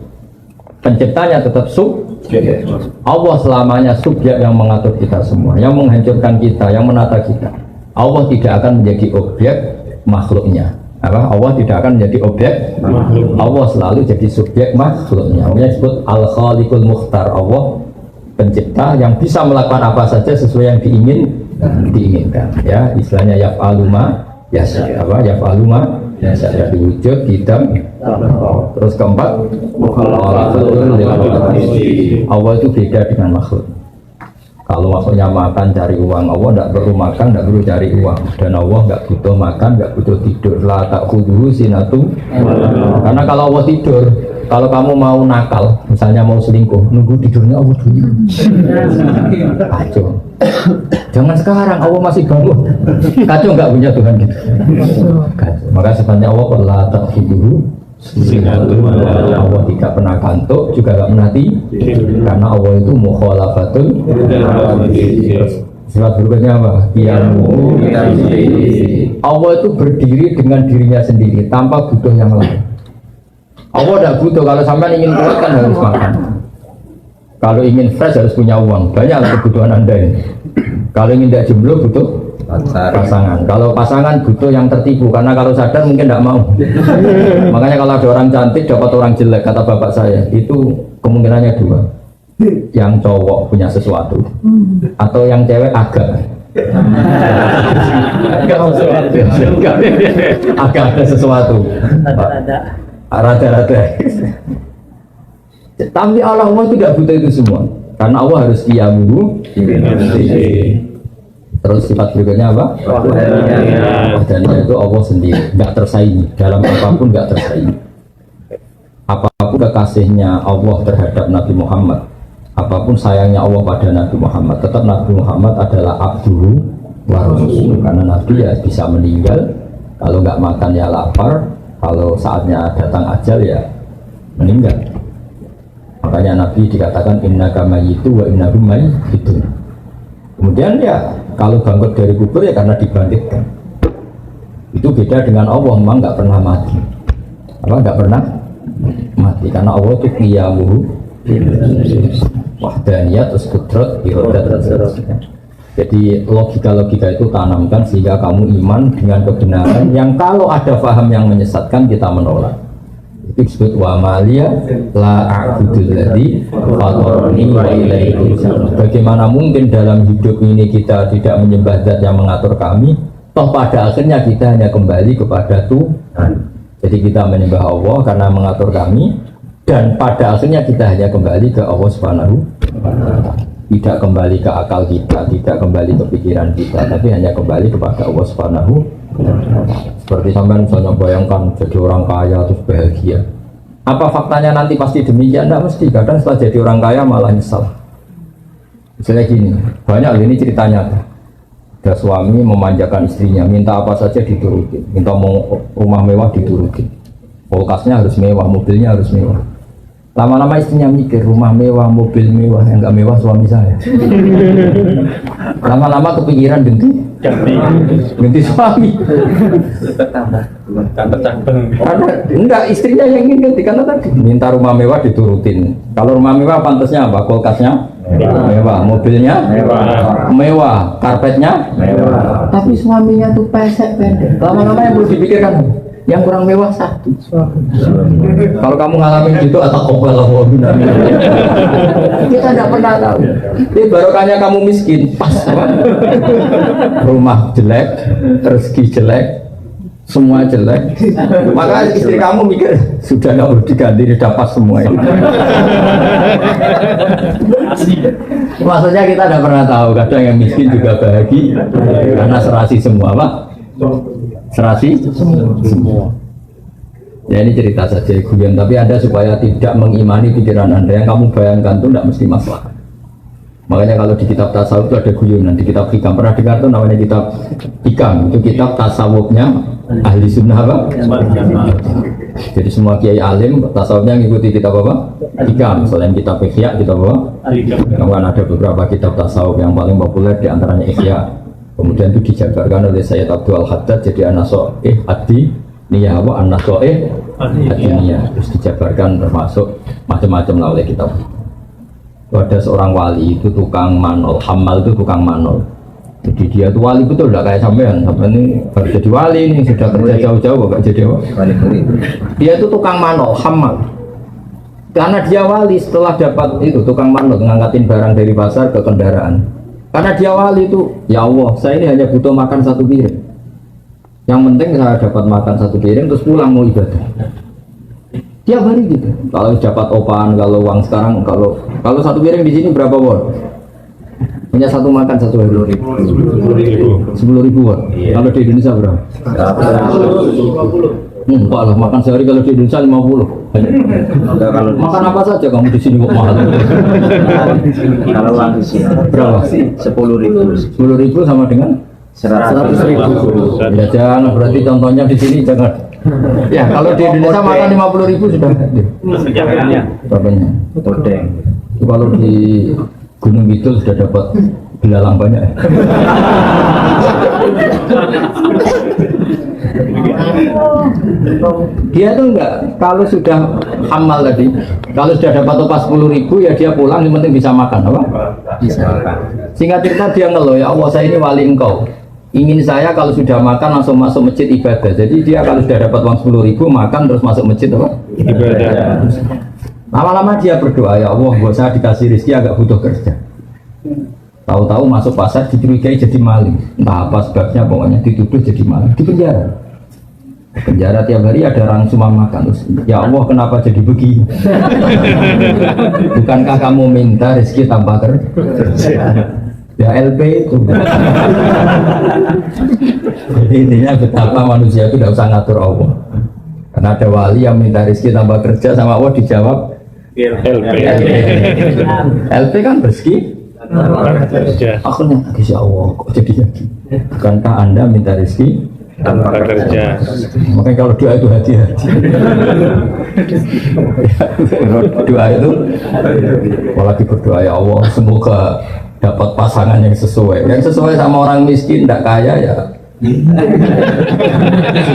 penciptanya tetap subjek. Allah selamanya subjek yang mengatur kita semua, yang menghancurkan kita, yang menata kita. Allah tidak akan menjadi objek makhluknya. Allah tidak akan menjadi objek makhluk. Allah selalu jadi subjek makhluknya. Makanya disebut Al-Khaliqul Mukhtar. Allah pencipta yang bisa melakukan apa saja sesuai yang diinginkan. Ya, istilahnya yaf'alu ma yasha. Yaf'alu ma yasha. Jadi wujud, hidam. Terus keempat, Allah itu beda dengan makhluk. Kalau makhluknya makan cari uang, Allah tidak perlu makan, tidak perlu cari uang. Dan Allah nggak butuh makan, nggak butuh tidur. La ta'khudhuhu sinatun. Karena kalau Allah tidur, kalau kamu mau nakal, misalnya mau selingkuh, nunggu tidurnya Allah dulu. Kacau. Jangan sekarang, Allah masih bangun. Kacau nggak punya Tuhan gitu. Kacau. Maka sebenarnya Allah la ta'khudhuhu sinatun. Allah tidak pernah kantuk, juga nggak pernah tidur. Karena Allah itu mukhalafatul. Terus Sifat berikutnya apa? Allah itu berdiri dengan dirinya sendiri tanpa butuh yang lain. Allah tidak butuh. Kalau sampai ingin kuat kan harus makan. Kalau ingin fresh harus punya uang. Banyak kebutuhan Anda ini. Kalau ingin tidak jomblo butuh pasangan. Kalau pasangan butuh yang tertipu. Karena kalau sadar mungkin tidak mau. Makanya kalau ada orang cantik dapat orang jelek, kata bapak saya, itu kemungkinannya dua. Yang cowok punya sesuatu, atau yang cewek agak ada sesuatu. Rada-rada. Tapi Allah itu tidak butuh itu semua. Karena Allah harus qiyamuhu. Terus sifat berikutnya apa? Wahdaniyah itu Allah sendiri, nggak tersaingi dalam apapun, nggak tersaingi. Apapun kekasihnya Allah terhadap Nabi Muhammad, apapun sayangnya Allah pada Nabi Muhammad, tetap Nabi Muhammad adalah abduhu wa rasuluh. Karena Nabi ya bisa meninggal, kalau nggak makan ya lapar, kalau saatnya datang ajal ya meninggal. Makanya Nabi dikatakan innaka mayyitu wa innahum mayyitun. Kemudian ya kalau bangkit dari kubur ya karena dibangkitkan. Itu beda dengan Allah, memang nggak pernah mati. Apa nggak pernah mati? Karena Allah itu qiyamuhu wahdaniyah, terus kudrat, iradat, dan seterusnya. Jadi logika-logika itu tanamkan sehingga kamu iman dengan kebenaran yang kalau ada paham yang menyesatkan kita menolak. Itu disebut wa maliya la a'budul ladzi fatarani wa ilaihi turja'un. Bagaimana mungkin dalam hidup ini kita tidak menyembah zat yang mengatur kami, toh pada akhirnya kita hanya kembali kepada Tuhan. Jadi kita menyembah Allah karena mengatur kami, dan pada akhirnya kita hanya kembali ke Allah Subhanahu wa ta'ala. Tidak kembali ke akal kita, tidak kembali ke pikiran kita, tapi hanya kembali kepada Allah Subhanahu wa ta'ala. Seperti sampai misalnya bayangkan jadi orang kaya terus bahagia. Apa faktanya nanti pasti demikian? Tidak mesti. Kadang setelah jadi orang kaya malah nyesal. Misalnya gini, banyak ini ceritanya. Ada suami memanjakan istrinya, minta apa saja diturutin, minta mau rumah mewah diturutin, kulkasnya harus mewah, mobilnya harus mewah. Lama-lama istrinya mikir, rumah mewah, mobil mewah, yang enggak mewah suami saya. Lama-lama kepikiran ganti suami. Karena enggak, istrinya yang ingin ganti, karena tadi minta rumah mewah diturutin. Kalau rumah mewah pantasnya apa? Kulkasnya mewah, mobilnya mewah, karpetnya mewah. Tapi suaminya tuh pesek pendek. Lama-lama yang perlu dipikirkan, yang kurang mewah satu. Kalau kamu ngalamin gitu atau kobalah kita tidak pernah tahu. Jadi barokahnya kamu miskin pas apa? Rumah jelek, rezeki jelek, semua jelek. Maka istri kamu mikir sudah nggak perlu diganti, sudah pas semua ini. Maksudnya kita tidak pernah tahu. Kadang yang miskin juga bahagia karena serasi semua, Pak. Serasi semua. Ya ini cerita saja guyon, tapi Anda supaya tidak mengimani pikiran Anda yang kamu bayangkan itu tidak mesti masalah. Makanya kalau di kitab tasawuf itu ada guyonan, di kitab hikam pernah dengar itu namanya kitab hikam, itu kitab tasawufnya ahli sunnah apa? Jadi semua kiai alim tasawufnya ngikuti kitab apa? Hikam. Selain kitab Ihya, kitab apa? Kan ada beberapa kitab tasawuf yang paling populer diantaranya Ihya. Kemudian itu dijabarkan oleh Sayyid Abdul Al-Haddad jadi An-Naso'ih Ad-Diniyah wa An-Naso'ih Ad-Diniyah. Terus dijabarkan termasuk macam-macam lah oleh kitab. Ada seorang wali itu tukang manol, Hamal itu tukang manol. Jadi dia itu wali betul, tidak kayak sampean. Sampean ini baru jadi wali ini sudah kerja jauh-jauh gak jadi wali. Dia itu tukang manol, Hamal. Karena dia wali setelah dapat itu tukang manol ngangkatin barang dari pasar ke kendaraan. Karena dia wali itu, ya Allah, saya ini hanya butuh makan satu piring. Yang penting saya dapat makan satu piring terus pulang mau ibadah. Tiap hari gitu. Kalau dapat opahan, kalau uang sekarang, kalau satu piring di sini berapa won? Punya satu makan 10.000. 10.000 won. Kalau di Indonesia berapa? 50. Enggak lah, makan sehari kalau di Indonesia 50. Makan apa saja kamu di sini kok mahal? Kalau uang di sini berapa? 10.000. 10.000 sama dengan 100.000. Ya jangan, berarti contohnya di sini jangan. Ya kalau di Indonesia makan 50.000 sudah. Berapanya? Todeng. Kalau di Gunung Kidul sudah dapat belalang banyak. Dia tuh enggak, kalau sudah amal tadi, kalau sudah dapat upah 10.000 ya dia pulang, yang penting bisa makan apa? Bisa makan. Singkat cerita dia ngeluh, ya Allah saya ini wali engkau, ingin saya kalau sudah makan langsung masuk masjid ibadah. Jadi dia kalau sudah dapat uang 10.000 makan terus masuk masjid apa? Ibadah. Lama-lama dia berdoa, ya Allah buat saya dikasih rezeki agak butuh kerja. Tahu-tahu masuk pasar dicurigai jadi maling, entah apa sebabnya, pokoknya dituduh jadi maling, di penjara. Penjara tiap hari ada orang cuma makan terus, ya Allah kenapa jadi begini? Bukankah kamu minta rezeki tanpa kerja? Ya LP itu. Jadi intinya betapa manusia itu tidak usah ngatur Allah. Karena ada wali yang minta rezeki tanpa kerja sama Allah dijawab LP kan rezeki. Akhirnya Insya Allah kok jadi lagi. Bukankah Anda minta rezeki tanpa kerja? Makanya kalau doa itu hati-hati. Doa itu, apalagi berdoa ya Allah semoga dapat pasangan yang sesuai sama orang miskin, tidak kaya ya.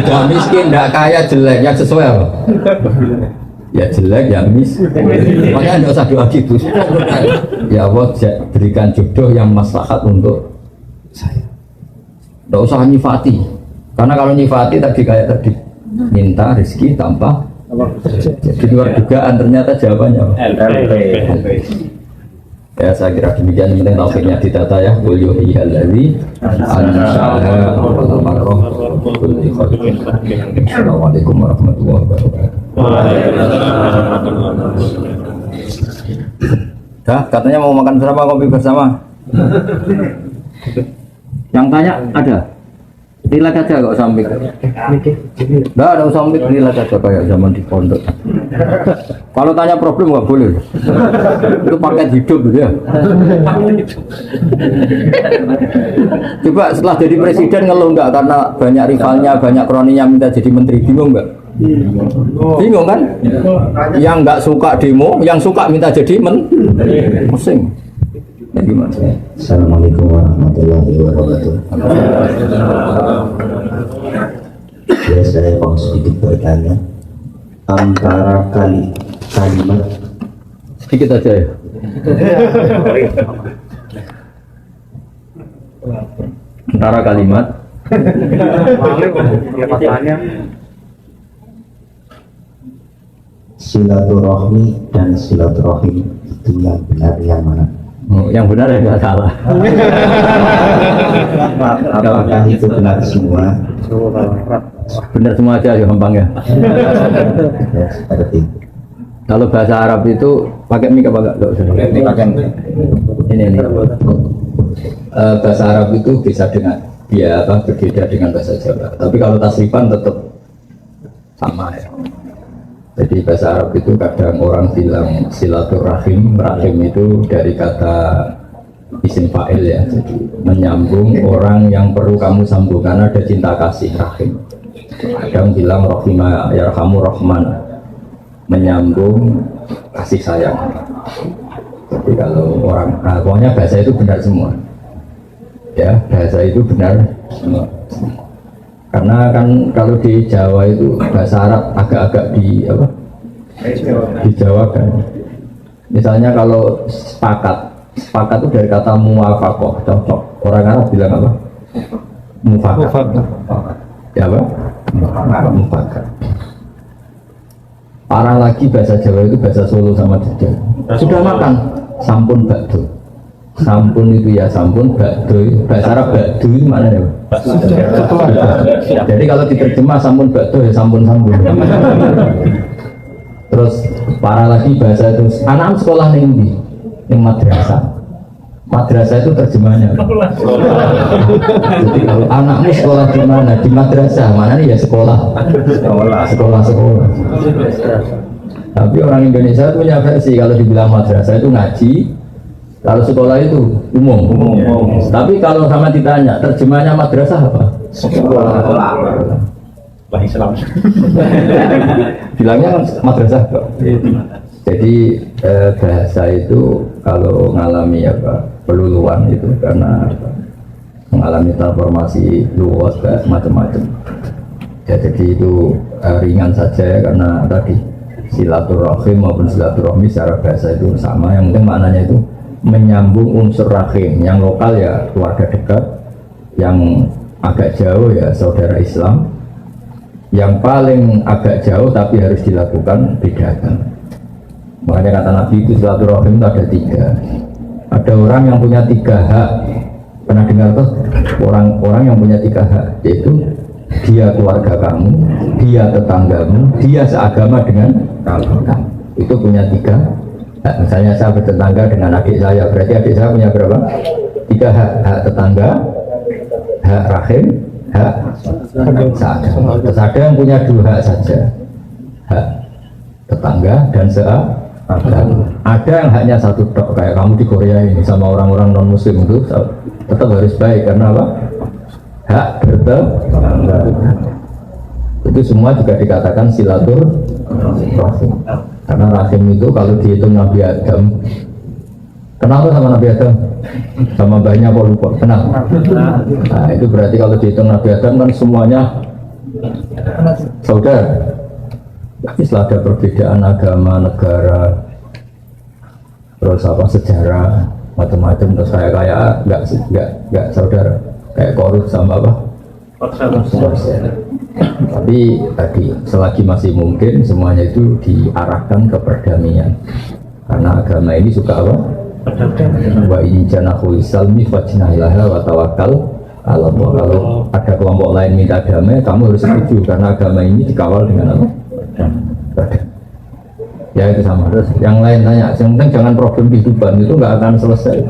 Sudah miskin, tidak kaya, jelek, yang sesuai apa? Ya jelek, ya makanya tidak usah doa gitu. Ya Allah berikan jodoh yang maslahat untuk saya. Tidak usah nyifati, karena kalau nyifati tadi kayak tadi minta rezeki tanpa jadi luar dugaan, ternyata jawabannya apa? Ya saya kira demikian, yang penting taufiknya ditata ya. Qul yuhiyal ladzi ansha'a awwala marrah. Assalamualaikum warahmatullahi wabarakatuh. Dah, katanya mau makan bersama, kopi bersama. Yang tanya ada? Relax aja kok sambil. Nggak ada sambil, relax aja kayak zaman di pondok. Kalau tanya problem nggak boleh. Itu paket hidup gitu ya. Coba setelah jadi presiden ngeluh nggak karena banyak rivalnya, banyak kroninya minta jadi menteri, bingung nggak? Bingung kan? Yang nggak suka demo, yang suka minta jadi menteri, pusing. Ya, gimana? Assalamualaikum warahmatullahi wabarakatuh. Ya, saya mau sedikit bertanya antara kalimat Sedikit aja ya. Antara kalimat silaturahmi dan silaturahim itu yang benar yang mana? Yang benar ya nggak salah. Apakah itu benar semua? Benar semua aja ya, gampang ya. Ya, seperti itu. Kalau bahasa Arab itu pakai mik apa enggak? Pakai ini. Bahasa Arab itu bisa dengan berbeda dengan bahasa Jawa. Tapi kalau tasrifan tetap sama ya. Jadi bahasa Arab itu kadang orang bilang silaturahim, rahim itu dari kata isim fa'il ya, jadi menyambung orang yang perlu kamu sambung karena ada cinta kasih, rahim. Kadang bilang rohimah yarhamu rahman, menyambung kasih sayang. Jadi kalau orang, pokoknya bahasa itu benar semua ya, bahasa itu benar semua. Karena kan kalau di Jawa itu bahasa Arab agak-agak dijawakan. Misalnya kalau sepakat itu dari kata muwafaqah, cocok. Orang Arab bilang apa? Mufakat. Ya apa? Mufakat. Parah lagi bahasa Jawa itu bahasa Solo sama Jogja. Sudah makan? Sampun bakdo. Sampun itu ya sampun, bakdo bahasa Arab bakdo itu mana ya? Jadi kalau diterjemah sampun bakdo ya sampun. Terus parah lagi bahasa itu anak sekolah nih yang madrasah. Madrasah itu terjemahnya. Jadi kalau anakmu sekolah di mana? Di madrasah. Mana nih ya sekolah. Tapi orang Indonesia punya versi, kalau dibilang madrasah itu ngaji, kalau sekolah itu umum. Tapi kalau sama ditanya, terjemahnya madrasah apa? Sekolah. Islam. Bilangnya madrasah kok. Jadi bahasa itu kalau ngalami apa peluluan itu karena mengalami transformasi luas macam-macam. Ya, jadi itu ringan saja ya, karena tadi silaturahim maupun silaturahmi secara bahasa itu sama. Yang penting maknanya itu menyambung unsur rahim. Yang lokal ya keluarga dekat, yang agak jauh ya saudara Islam, yang paling agak jauh tapi harus dilakukan bedakan. Makanya kata Nabi itu silaturahim itu ada 3. Ada orang yang punya 3 hak. Pernah dengar tuh orang yang punya 3 hak, yaitu dia keluarga kamu, dia tetanggamu, dia seagama dengan kamu. Itu punya 3 hak. Misalnya saya bertetangga dengan adik saya, berarti adik saya punya berapa? 3 hak. Hak tetangga, hak rahim, hak seagama. Terus ada yang punya 2 hak saja, hak tetangga dan seagama. Ada yang hanya 1 tok, kayak kamu di Korea ini sama orang-orang non muslim itu tetap harus baik karena apa? Hak bertetangga. Itu semua juga dikatakan silaturahim. Karena rahim itu kalau dihitung Nabi Adam, kenal sama Nabi Adam? Sama banyak apa lupa? Kenal? Nah itu berarti kalau dihitung Nabi Adam kan semuanya saudara. Setelah ada perbedaan agama, negara, terus apa sejarah, macam-macam, terus kayak nggak saudara, kayak Korut sama apa? Tapi tadi selagi masih mungkin semuanya itu diarahkan ke perdamaian. Karena agama ini suka apa? Wa in janahu salmi fajnahilaha wa tawakkal ala Allah. Kalau ada kelompok lain minta damai, kamu harus setuju karena agama ini dikawal dengan apa? Ya itu sama. Terus yang lain tanya, yang penting jangan problem kehidupan, itu nggak akan selesai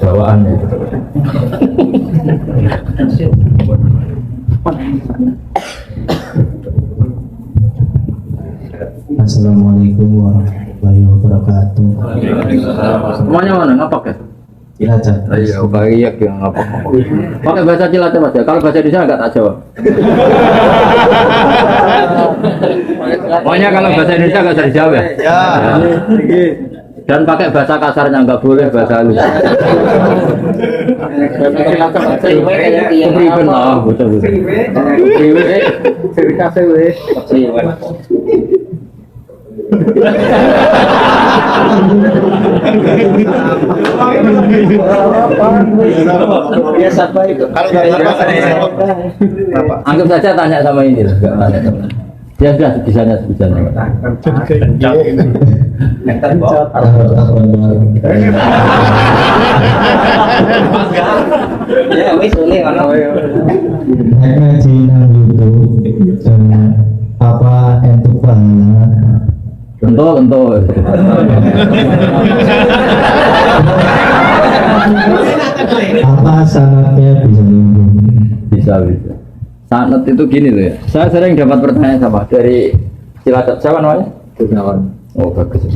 bawaannya itu. Assalamualaikum warahmatullahi wabarakatuh. Semuanya mana ngapak ya? Cilacap. Iya, baik ya ngapak. Pakai bahasa Cilacap aja. Kalau bahasa Indonesia nggak tak jawab. Pokoknya kalau bahasa Indonesia nggak bisa dijawab ya. Ya. Dan pakai bahasa kasarnya nggak boleh, bahasa halus. Priben lah, betul. Biasa baik. Kalau Anggap saja tanya sama ini, enggak tanya sama. Ya sudah bisanya. Ya wis boleh ono. Ngaji nang YouTube apa entuk pahala? Tentu. Apa syaratnya bisa nyambung? Bisa. Sanat itu gini loh ya. Saya sering dapat pertanyaan sama dari Cilacap. Siapa namanya? Gunawan. Oh bagus.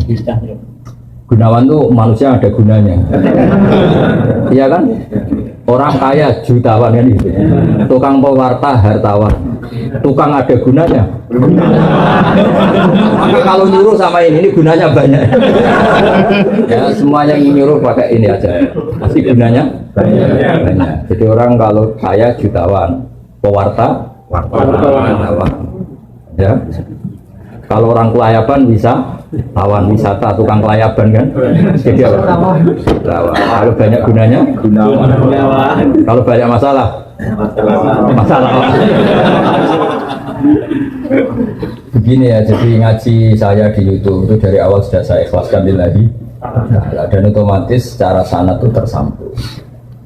Gunawan tuh manusia ada gunanya. Iya kan? Orang kaya jutawan kan gitu. Tukang pewarta hartawan. Tukang ada gunanya. Maka kalau nyuruh sama ini gunanya banyak. Ya semuanya yang nyuruh pakai ini aja. Pasti gunanya banyak. Jadi orang kalau kaya jutawan, pewarta wartawan. Ya. Kalau orang kelayaban bisa tawan wisata, tukang kelayaban kan. Jadi apa? Tawan. Kalau banyak gunanya, kalau banyak masalah. Begini ya, jadi ngaji saya di YouTube itu dari awal sudah saya ikhlaskan lillahi. Dan otomatis secara sanad itu tersambung.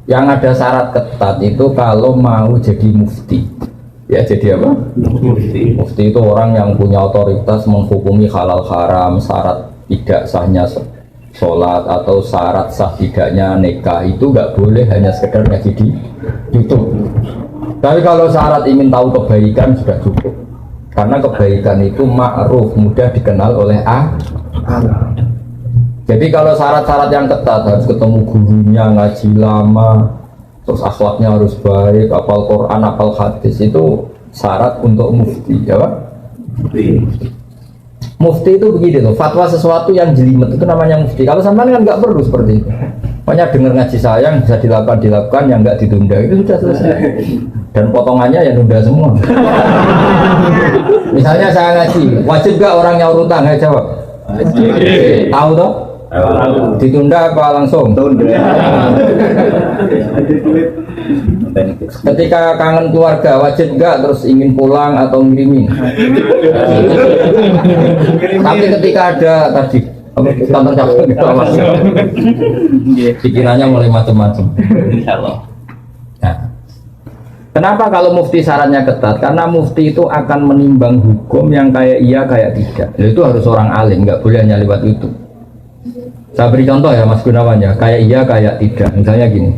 Yang ada syarat ketat itu kalau mau jadi mufti. Ya jadi apa? Mufti itu orang yang punya otoritas menghukumi halal haram, syarat tidak sahnya sholat atau syarat sah tidaknya nikah itu nggak boleh hanya sekedar ngaji di YouTube. Tapi kalau syarat ingin tahu kebaikan sudah cukup. Karena kebaikan itu ma'ruf, mudah dikenal oleh Allah. Jadi kalau syarat-syarat yang ketat harus ketemu gurunya, ngaji lama, terus akhlaknya harus baik, hafal Quran, hafal hadis, itu syarat untuk mufti, ya Pak? Mufti itu begini loh, fatwa sesuatu yang jelimet itu namanya mufti. Kalau sampean kan nggak perlu seperti itu. Pokoknya dengar ngaji saya yang bisa dilakukan, yang nggak ditunda itu sudah selesai. Dan potongannya ya nunda semua. Misalnya saya ngaji, wajib gak orang nyaur utang? Ayo jawab. Tahu toh? Ditunda apa langsung? Ketika kangen keluarga wajib gak terus ingin pulang atau ngirimin? Tapi ketika ada tadi kantor cabang gitu pikirannya mulai macam-macam. Nah, kenapa kalau mufti syaratnya ketat? Karena mufti itu akan menimbang hukum yang kayak iya kayak tidak. Itu harus orang alim, nggak boleh hanya lewat YouTube. Saya beri contoh ya Mas Gunawan ya, kayak iya kayak tidak. Misalnya gini,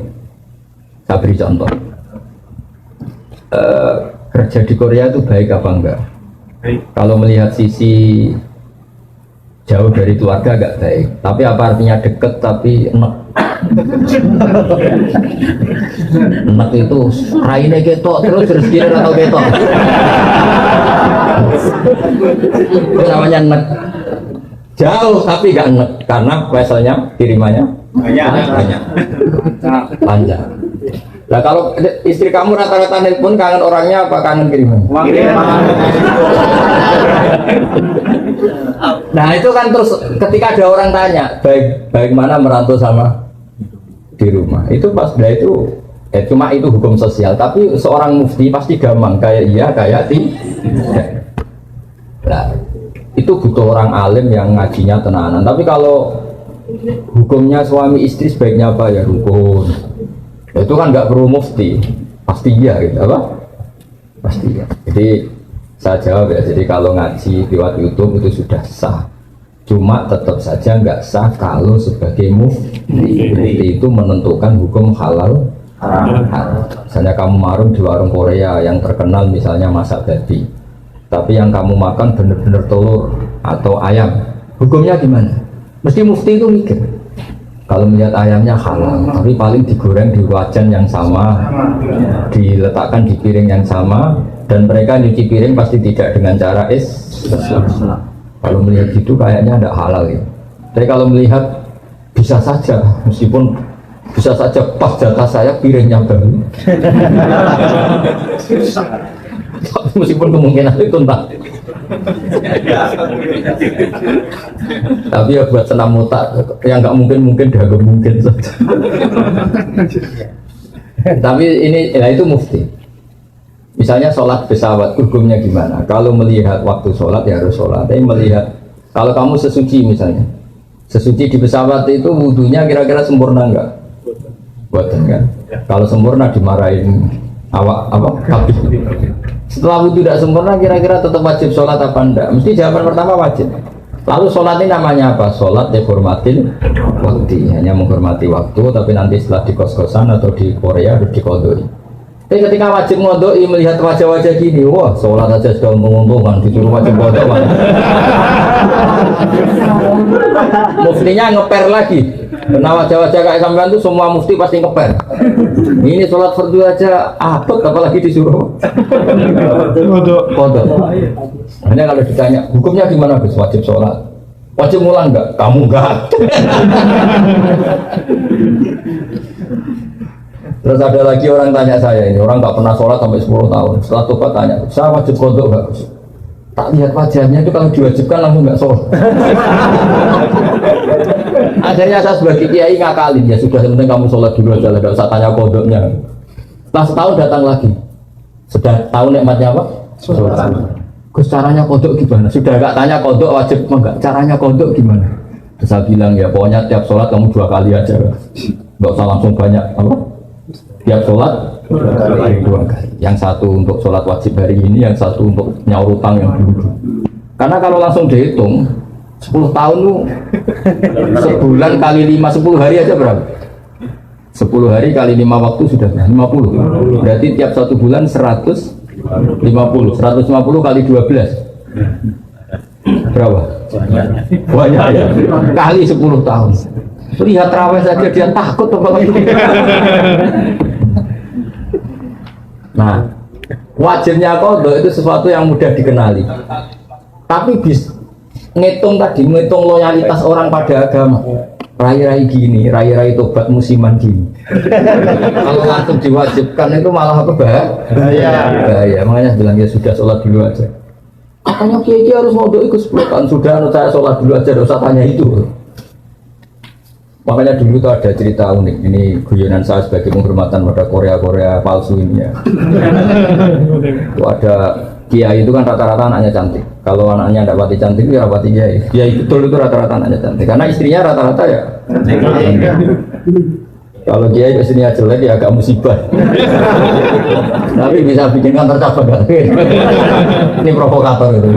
saya beri contoh. Kerja di Korea itu baik apa enggak? Kalau melihat sisi jauh dari keluarga agak baik, tapi apa artinya deket tapi enak? Enak itu raine ketok terus rezeki atau ketok. Itu namanya enak. Jauh tapi gak enak karena weselnya kirimannya banyak. Panjang. Nah kalau istri kamu rata-rata nelpon kangen orangnya apa kangen kiriman? Nah itu kan terus ketika ada orang tanya baik mana merantau sama di rumah itu pas dah itu cuma itu hukum sosial tapi seorang mufti pasti gampang kayak iya kayak tidak. Nah itu butuh orang alim yang ngajinya tenanan. Tapi kalau hukumnya suami istri sebaiknya apa ya rukun. Itu kan nggak perlu mufti, pasti iya gitu apa? Pasti ya. Jadi saya jawab ya. Jadi kalau ngaji lewat YouTube itu sudah sah. Cuma tetap saja nggak sah kalau sebagai mufti. Mufti itu menentukan hukum halal haram. Misalnya kamu marung di warung Korea yang terkenal misalnya masak babi. Tapi yang kamu makan benar-benar telur atau ayam, hukumnya gimana? Mesti mufti itu mikir. Kalau melihat ayamnya halal, tapi paling digoreng di wajan yang sama, diletakkan di piring yang sama, dan mereka nyuci piring pasti tidak dengan cara Kalau melihat gitu kayaknya tidak halal ya. Tapi kalau melihat bisa saja, meskipun bisa saja pas jatah saya piringnya baru. Meskipun kemungkinan itu entah. Tapi ya buat senam otak yang nggak mungkin dah mungkin saja. Tapi ini ya itu mufti. Misalnya sholat pesawat hukumnya gimana? Kalau melihat waktu sholat ya harus sholat. Tapi melihat kalau kamu sesuci misalnya, sesuci di pesawat itu wudunya kira-kira sempurna enggak? Buatan kan? Kalau sempurna dimarahin awak apa? Habis. Setelah wudhu tidak sempurna kira-kira tetap wajib sholat apa enggak? Mesti jawaban pertama wajib. Lalu sholat ini namanya apa? Sholat dihormatin waktu, hanya menghormati waktu. Tapi nanti setelah di kos-kosan atau di Korea harus dikodoi. Tapi ketika wajib ngodoi melihat wajah-wajah gini, wah sholat aja sudah menguntungkan, disuruh wajib ngodoi. Muftinya ngeper lagi. Karena wajah-wajah kayak sampean itu semua mufti pasti ngeper. Ini sholat fardu aja abot apalagi disuruh kodok. Hanya kalau ditanya hukumnya gimana Gus? Wajib sholat. Wajib ngulang enggak? Kamu enggak. Terus ada lagi orang tanya saya ini, orang nggak pernah sholat sampai 10 tahun. Setelah tobat tanya, saya wajib kodok nggak? Tak lihat wajahnya itu kalau diwajibkan langsung nggak sholat. Akhirnya saya sebagai kiai ngakalin, ya sudah sebenarnya kamu sholat dulu aja, nggak usah tanya kodoknya. Setelah setahun datang lagi, sudah tahu nikmatnya apa? Sholat. Gus caranya kodok gimana? Sudah nggak tanya kodok wajib enggak? Caranya kodok gimana? Terus saya bilang ya pokoknya tiap sholat kamu 2 kali aja, nggak usah langsung banyak apa? Tiap sholat 2 kali. Yang satu untuk sholat wajib hari ini, yang satu untuk nyaur utang yang dulu. Karena kalau langsung dihitung 10 tahun tuh sebulan kali 5, 10 hari aja berapa? 10 hari kali 5 waktu sudah 50. Berarti tiap 1 bulan 150. 150 kali 12 berapa? Banyak ya. Kali 10 tahun. Lihat raweh saja dia takut apalagi. Nah, wajibnya kodok itu sesuatu yang mudah dikenali. Tapi ngitung loyalitas orang pada agama. rai-rai gini, rai-rai tobat musiman gini. Kalau langsung diwajibkan itu malah apa bahaya. Makanya bilang ya sudah sholat dulu aja. Katanya kiai harus mau ikut 10 tahun sudah, saya sholat dulu aja, tidak usah tanya itu. Makanya dulu tuh ada cerita unik. Ini guyonan saya sebagai penghormatan pada Korea palsu ini ya. Itu ada kiai itu kan rata-rata anaknya cantik. Kalau anaknya tidak pati cantik, ya rapati kiai. Kiai betul itu rata-rata anaknya cantik. Karena istrinya rata-rata ya. Kalau kiai istrinya jelek ya agak musibah. Tapi bisa bikin kantor cabang. Ini provokator itu.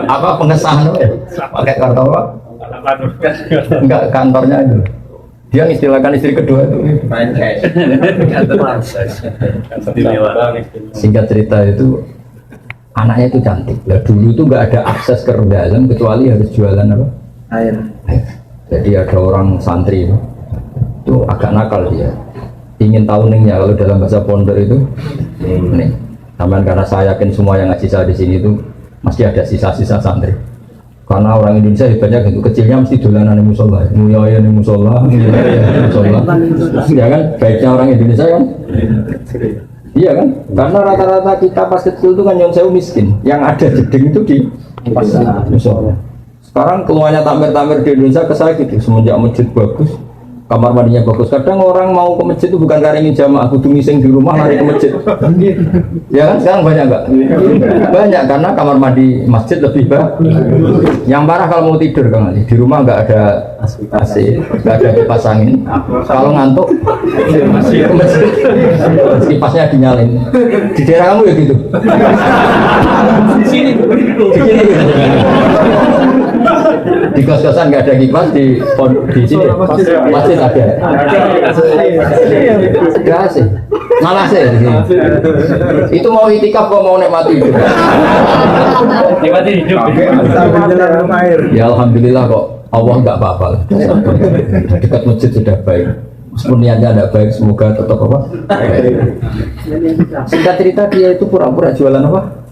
Apa pengesahan? Pakai kartu apa? Enggak, kantornya itu. Dia mengistilahkan istri kedua itu. Singkat cerita itu anaknya itu cantik. Lah dulu itu enggak ada akses ke dalam kecuali harus jualan apa? Air. Jadi ada orang santri itu agak nakal dia. Ingin tahu ningnya kalau dalam bahasa pondok itu nih. Taman karena saya yakin semua yang ngaji saya di sini itu masih ada sisa-sisa santri. Karena orang Indonesia hebatnya gitu, kecilnya mesti dolanan di musola, muyoyo di musola, ya kan? Baiknya orang Indonesia kan? Iya kan? Karena rata-rata kita pas kecil itu kan yang saya miskin, yang ada jeding itu di musola. Sekarang keluarnya tamer-tamer di Indonesia ke saya gitu, semenjak masjid bagus, kamar mandinya bagus. Kadang orang mau ke masjid itu bukan karena ingin jamaah, kudu ngising di rumah lari ke masjid. Ya kan sekarang banyak enggak? Banyak karena kamar mandi masjid lebih bagus. Yang parah kalau mau tidur kan di rumah enggak ada AC, enggak ada kipas angin. Kalau ngantuk ke masjid, kipasnya dinyalain. Di daerah kamu ya gitu. Di sini. Di kos-kosan nggak ada kipas di sini masjid ada. Nggak sih, malah sih. Itu mau itikaf kok mau nikmati hidup. Nikmati hidup. Ya alhamdulillah kok Allah nggak apa-apa. Dekat masjid sudah baik. Meskipun niatnya tidak baik, semoga tetap apa? Singkat cerita dia itu pura-pura jualan apa?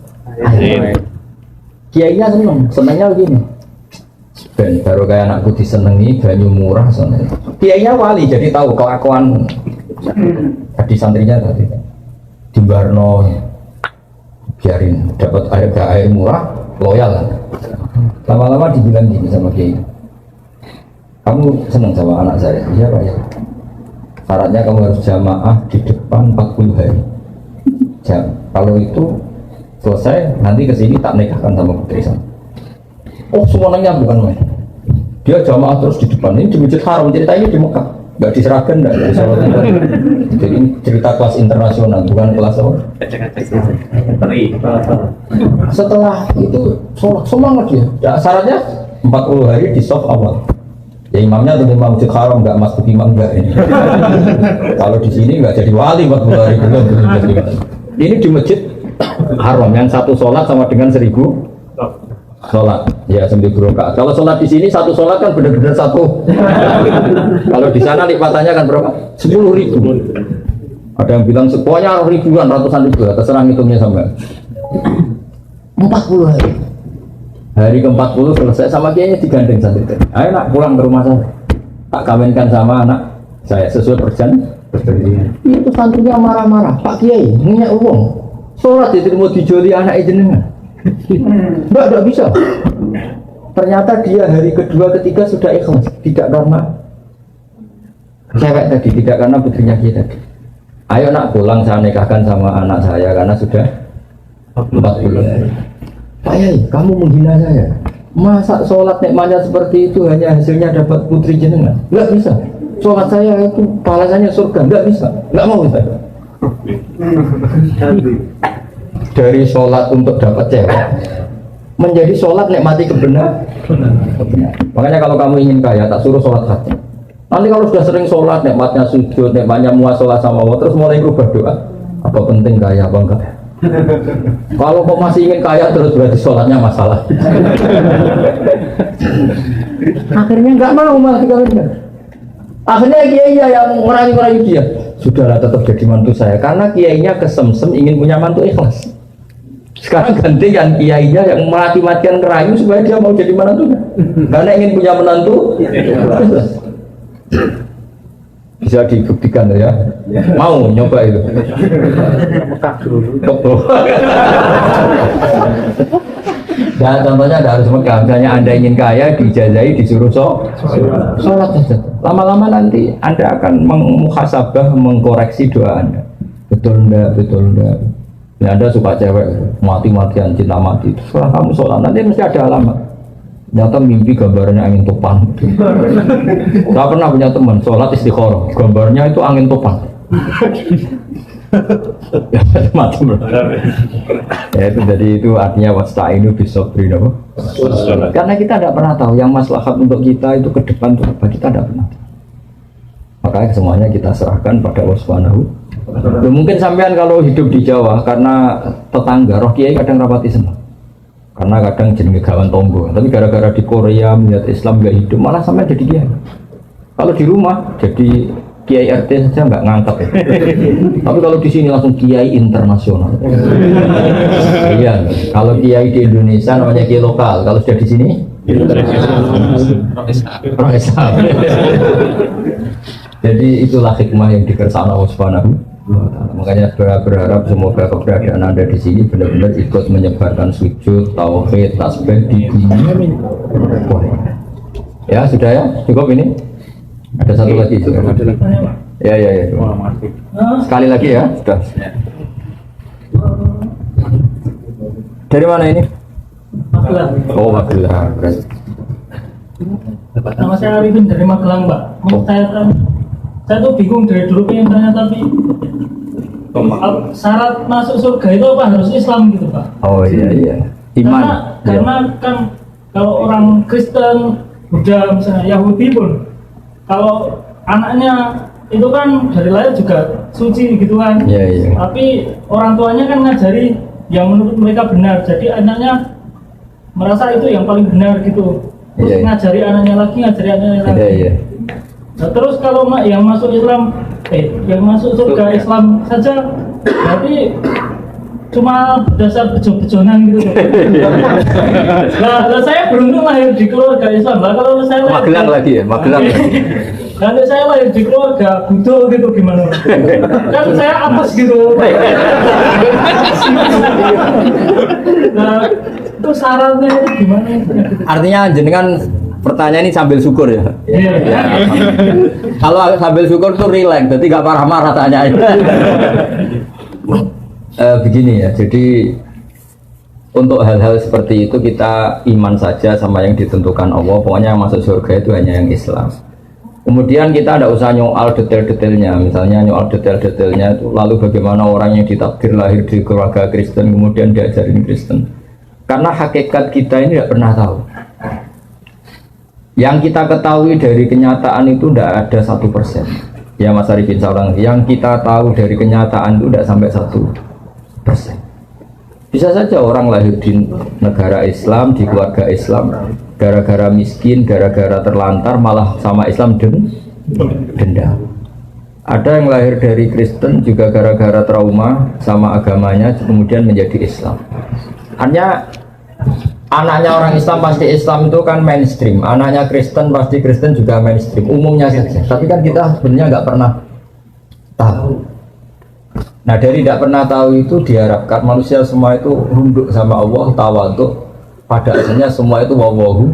Kiainya senangnya begini. Ben baru kayak anakku disenengi banyu murah soalnya. Kiainya wali jadi tahu kelakuan tadi santrinya tadi di Barno biarin dapat air murah loyal kan. Lama-lama dibilang gini sama kiai, kamu seneng sama anak saya? Iya pak ya. Syaratnya kamu harus jamaah di depan 40 hari. Kalau itu selesai nanti kesini tak nikahkan sama putri saya. Oh semuanya bukan main. Dia jamaah terus di depan. Ini di Masjid Haram, cerita ini di Mekah. Nggak di Seragen, nggak di Solo. Jadi ini cerita kelas internasional, bukan kelas apa? Setelah itu sholat semangat dia. Syaratnya 40 hari di soft awal. Ya imamnya tentu imam Masjid Haram, nggak masuk imam nggak ini. Kalau di sini nggak jadi wali 40 hari belum. Ini di Masjid Haram yang satu sholat sama dengan 1000 sholat ya 1000 rakaat. Kalau sholat di sini satu sholat kan benar-benar satu. Kalau di sana lipatannya kan berapa? 10.000. Ada yang bilang semuanya ribuan, ratusan ribu. Terserah hitungnya sama. 40 hari. Hari ke-40 selesai sama kiainya digandeng santri. Ayo nak pulang ke rumah saya. Tak kawinkan sama anak saya sesuai perjanjian. Itu santrinya marah-marah. Pak Kiai, minyak uang. Sholat itu mau dijoli anak jenengan. Enggak bisa. Ternyata dia hari kedua ketiga sudah ikhlas, tidak karena cewek tadi, tidak karena putrinya kita tadi. Ayo nak pulang saya nikahkan sama anak saya karena sudah 40 hari. Pak Yai, kamu menghina saya. Masa sholat nikmatnya seperti itu hanya hasilnya dapat putri jenengan? Enggak bisa. Sholat saya itu balasannya surga, enggak bisa. Enggak mau saya. Dari sholat untuk dapat cewek menjadi sholat nikmati kebenaran. Makanya kalau kamu ingin kaya tak suruh sholat hati. Nanti kalau sudah sering sholat nikmatnya sujud, nikmatnya muasalah sama Allah, terus mulai berubah doa. Apa penting kaya apa enggak? Kalau kau masih ingin kaya terus berarti sholatnya masalah. Akhirnya enggak mau malah dikawinkan. Akhirnya kiainya yang merayu-rayu dia. Sudahlah tetap jadi mantu saya karena kiainya kesemsem ingin punya mantu ikhlas. Sekarang gantikan kiainya yang mati-matian kerayu supaya dia mau jadi menantunya. Karena ingin punya menantu. Bisa dibuktikan ya. Mau nyoba itu. Dan contohnya ada harus Mekah. Misalnya Anda ingin kaya, dijazahi, disuruh sholat saja. Lama-lama nanti Anda akan muhasabah, mengkoreksi doa Anda. Betul enggak, betul enggak. Ya, Anda suka cewek, mati-matian, cinta mati. Setelah kamu sholat, nanti mesti ada alamat. Nyata mimpi gambarnya angin topan. Saya pernah punya teman, sholat istikharah. Gambarnya itu angin topan. Mati bro. Ya itu jadi itu artinya wasta'inu bisobri apa? Karena kita tidak pernah tahu yang maslahat untuk kita itu ke depan itu apa, kita tidak pernah tahu. Makanya semuanya kita serahkan pada Allah Subhanahu. Mungkin sampean kalau hidup di Jawa karena tetangga roh kiai kadang rapati senang. Karena kadang jenenge gawan tonggo, tapi gara-gara di Korea melihat Islam gak hidup malah sampai jadi kiai. Kalau di rumah jadi kiai RT saja nggak ngangkat ya. Tapi kalau di sini langsung kiai internasional. Iya, kalau kiai di Indonesia namanya kiai lokal, kalau sudah di sini Islam. Jadi itulah hikmah yang dikersakakan Allah Subhanahu. Makanya berharap semoga keberadaan Anda di sini benar-benar ikut menyebarkan sujud, tauhid, tasbih di dunia. Ya sudah ya, cukup ini. Ada satu lagi juga. Ya. Sekali lagi ya, sudah. Dari mana ini? Magelang. Oh, Magelang. Nama saya Arifin dari Magelang, Pak. Saya tuh bingung dari dulu pengen tanya, tapi syarat masuk surga itu apa harus Islam gitu, Pak? Oh iya. Iman. Karena kan kalau orang Kristen, Buddha, misalnya Yahudi pun, kalau anaknya itu kan dari lahir juga suci gitu kan. Iya. Tapi orang tuanya kan ngajari yang menurut mereka benar. Jadi anaknya merasa itu yang paling benar gitu. Terus ngajari anaknya lagi. Iya. Nah, terus kalau yang masuk Islam, yang masuk surga Islam saja, berarti cuma berdasar bejo-bejonan gitu. Nah, saya beruntung lahir di keluarga Islam. Lah kalau saya Magelang lagi ya, Magelang. Kalau saya lahir di keluarga Buddha gitu gimana? Kan saya apes gitu. Nah, itu syaratnya itu gimana? Artinya jenengan pertanyaan ini sambil syukur ya. Iya. Kalau sambil syukur tuh relax, jadi gak marah-marah tanyain. Begini ya, jadi untuk hal-hal seperti itu kita iman saja sama yang ditentukan Allah. Pokoknya yang masuk surga itu hanya yang Islam. Kemudian kita tidak usah nyoal detail-detailnya. Misalnya nyoal detail-detailnya itu lalu bagaimana orang yang ditakdir lahir di keluarga Kristen kemudian diajarin Kristen. Karena hakikat kita ini tidak pernah tahu. Yang kita ketahui dari kenyataan itu tidak ada 1%. Ya Mas Arifin seorang yang kita tahu dari kenyataan itu tidak sampai 1%. Bisa saja orang lahir di negara Islam, di keluarga Islam, gara-gara miskin, gara-gara terlantar malah sama Islam denda. Ada yang lahir dari Kristen juga gara-gara trauma sama agamanya kemudian menjadi Islam. Hanya anaknya orang Islam pasti Islam itu kan mainstream, anaknya Kristen pasti Kristen juga mainstream, umumnya saja. Tapi kan kita sebenarnya nggak pernah tahu. Nah dari tidak pernah tahu itu diharapkan manusia semua itu runduk sama Allah, tawaduk. Pada asalnya semua itu wallahu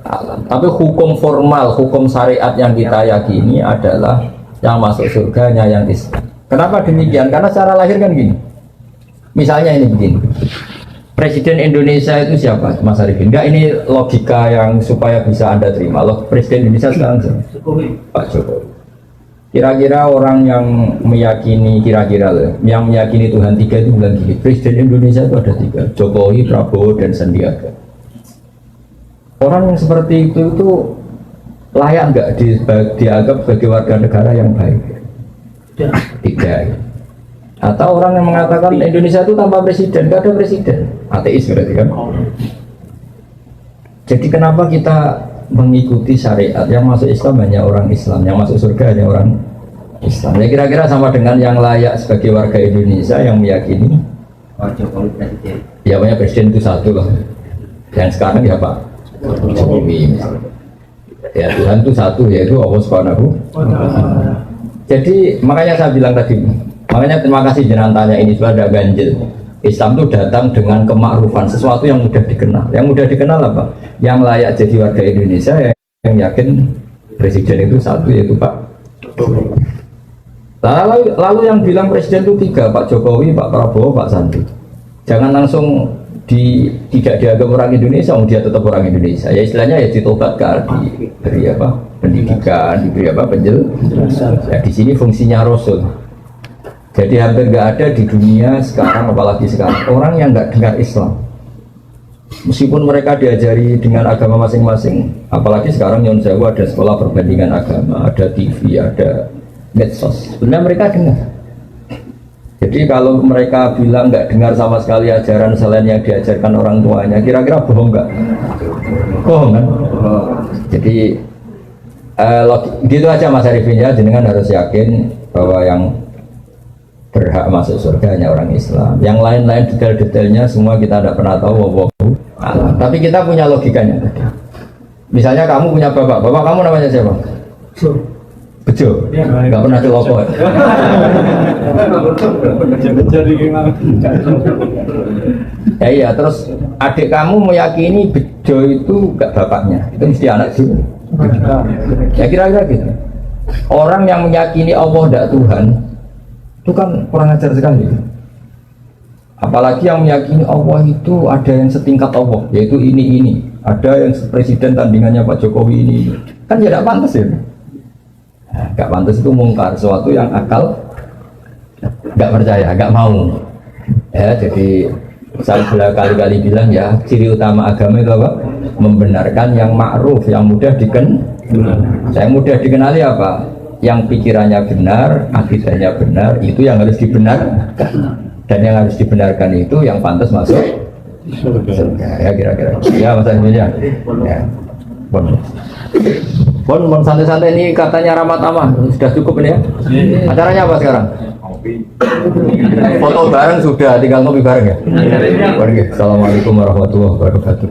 a'lam. Tapi hukum formal, hukum syariat yang kita yakini adalah yang masuk surganya yang Islam. Kenapa demikian? Karena secara lahir kan gini. Misalnya ini begini. Presiden Indonesia itu siapa? Mas Arifin. Enggak, ini logika yang supaya bisa Anda terima. Presiden Indonesia sekarang siapa? Pak Jokowi. Kira-kira orang yang meyakini yang meyakini Tuhan tiga itu bilang gini, Presiden Indonesia itu ada tiga, Jokowi, Prabowo, dan Sandiaga. Orang yang seperti itu layak nggak dianggap sebagai warga negara yang baik? Tidak. Atau orang yang mengatakan Indonesia itu tanpa presiden, nggak ada presiden, ateis berarti kan? Jadi kenapa kita mengikuti syariat yang masuk Islam hanya orang Islam, yang masuk surga hanya orang Islam? Ya kira-kira sama dengan yang layak sebagai warga Indonesia yang meyakini Jokowi presiden. Ya banyak presiden itu satu lah. Yang sekarang ya Pak Jokowi. Ya Tuhan itu satu, yaitu Allah Subhanahu. Jadi makanya saya bilang tadi, makanya terima kasih jenengan tanya ini sudah ada ganjil. Islam itu datang dengan kemakrufan, sesuatu yang mudah dikenal. Yang mudah dikenal apa? Yang layak jadi warga Indonesia, yang yakin presiden itu satu, yaitu Pak. Lalu yang bilang presiden itu tiga, Pak Jokowi, Pak Prabowo, Pak Sandi. Jangan langsung tidak dianggap orang Indonesia, dia tetap orang Indonesia. Ya istilahnya ya ditobatkan, diberi apa? Pendidikan, diberi apa? Penjelasan. Ya, di sini fungsinya Rasul. Jadi hampir nggak ada di dunia sekarang, apalagi sekarang, orang yang nggak dengar Islam. Meskipun mereka diajari dengan agama masing-masing, apalagi sekarang Nyon Sewu ada sekolah perbandingan agama, ada TV, ada medsos. Sebenarnya mereka dengar. Jadi kalau mereka bilang nggak dengar sama sekali ajaran selain yang diajarkan orang tuanya, kira-kira bohong nggak? Bohong kan? Jadi gitu aja Mas Arifin ya, jenengan harus yakin bahwa yang berhak masuk surga hanya orang Islam. Yang lain-lain detail-detailnya semua kita tidak pernah tahu. Tapi kita punya logikanya. Misalnya kamu punya bapak kamu namanya siapa? Bejo. Nggak pernah celoko. Ya iya, terus adik kamu meyakini Bejo itu nggak bapaknya, itu mesti anak juga. Ya kira-kira gitu. Orang yang meyakini Allah tidak Tuhan itu kan kurang ajar sekali. Apalagi yang meyakini Allah itu ada yang setingkat Allah, yaitu ini. Ada yang presiden tandingannya Pak Jokowi ini. Kan tidak pantas ya. Gak pantas itu mungkar, sesuatu yang akal gak percaya, gak mau. Ya, jadi saya kali-kali bilang ya, ciri utama agama itu apa? Membenarkan yang ma'ruf, yang mudah dikenali. Yang mudah dikenali apa? Yang pikirannya benar, akidahnya benar, itu yang harus dibenarkan. Dan yang harus dibenarkan itu yang pantas masuk surga. Ya kira-kira. Ya Mas Arifin ya. Bon santai-santai ini katanya Rahmat Amah sudah cukup ini ya. Acaranya apa sekarang? Foto bareng sudah, tinggal ngopi bareng ya. Assalamualaikum warahmatullahi wabarakatuh.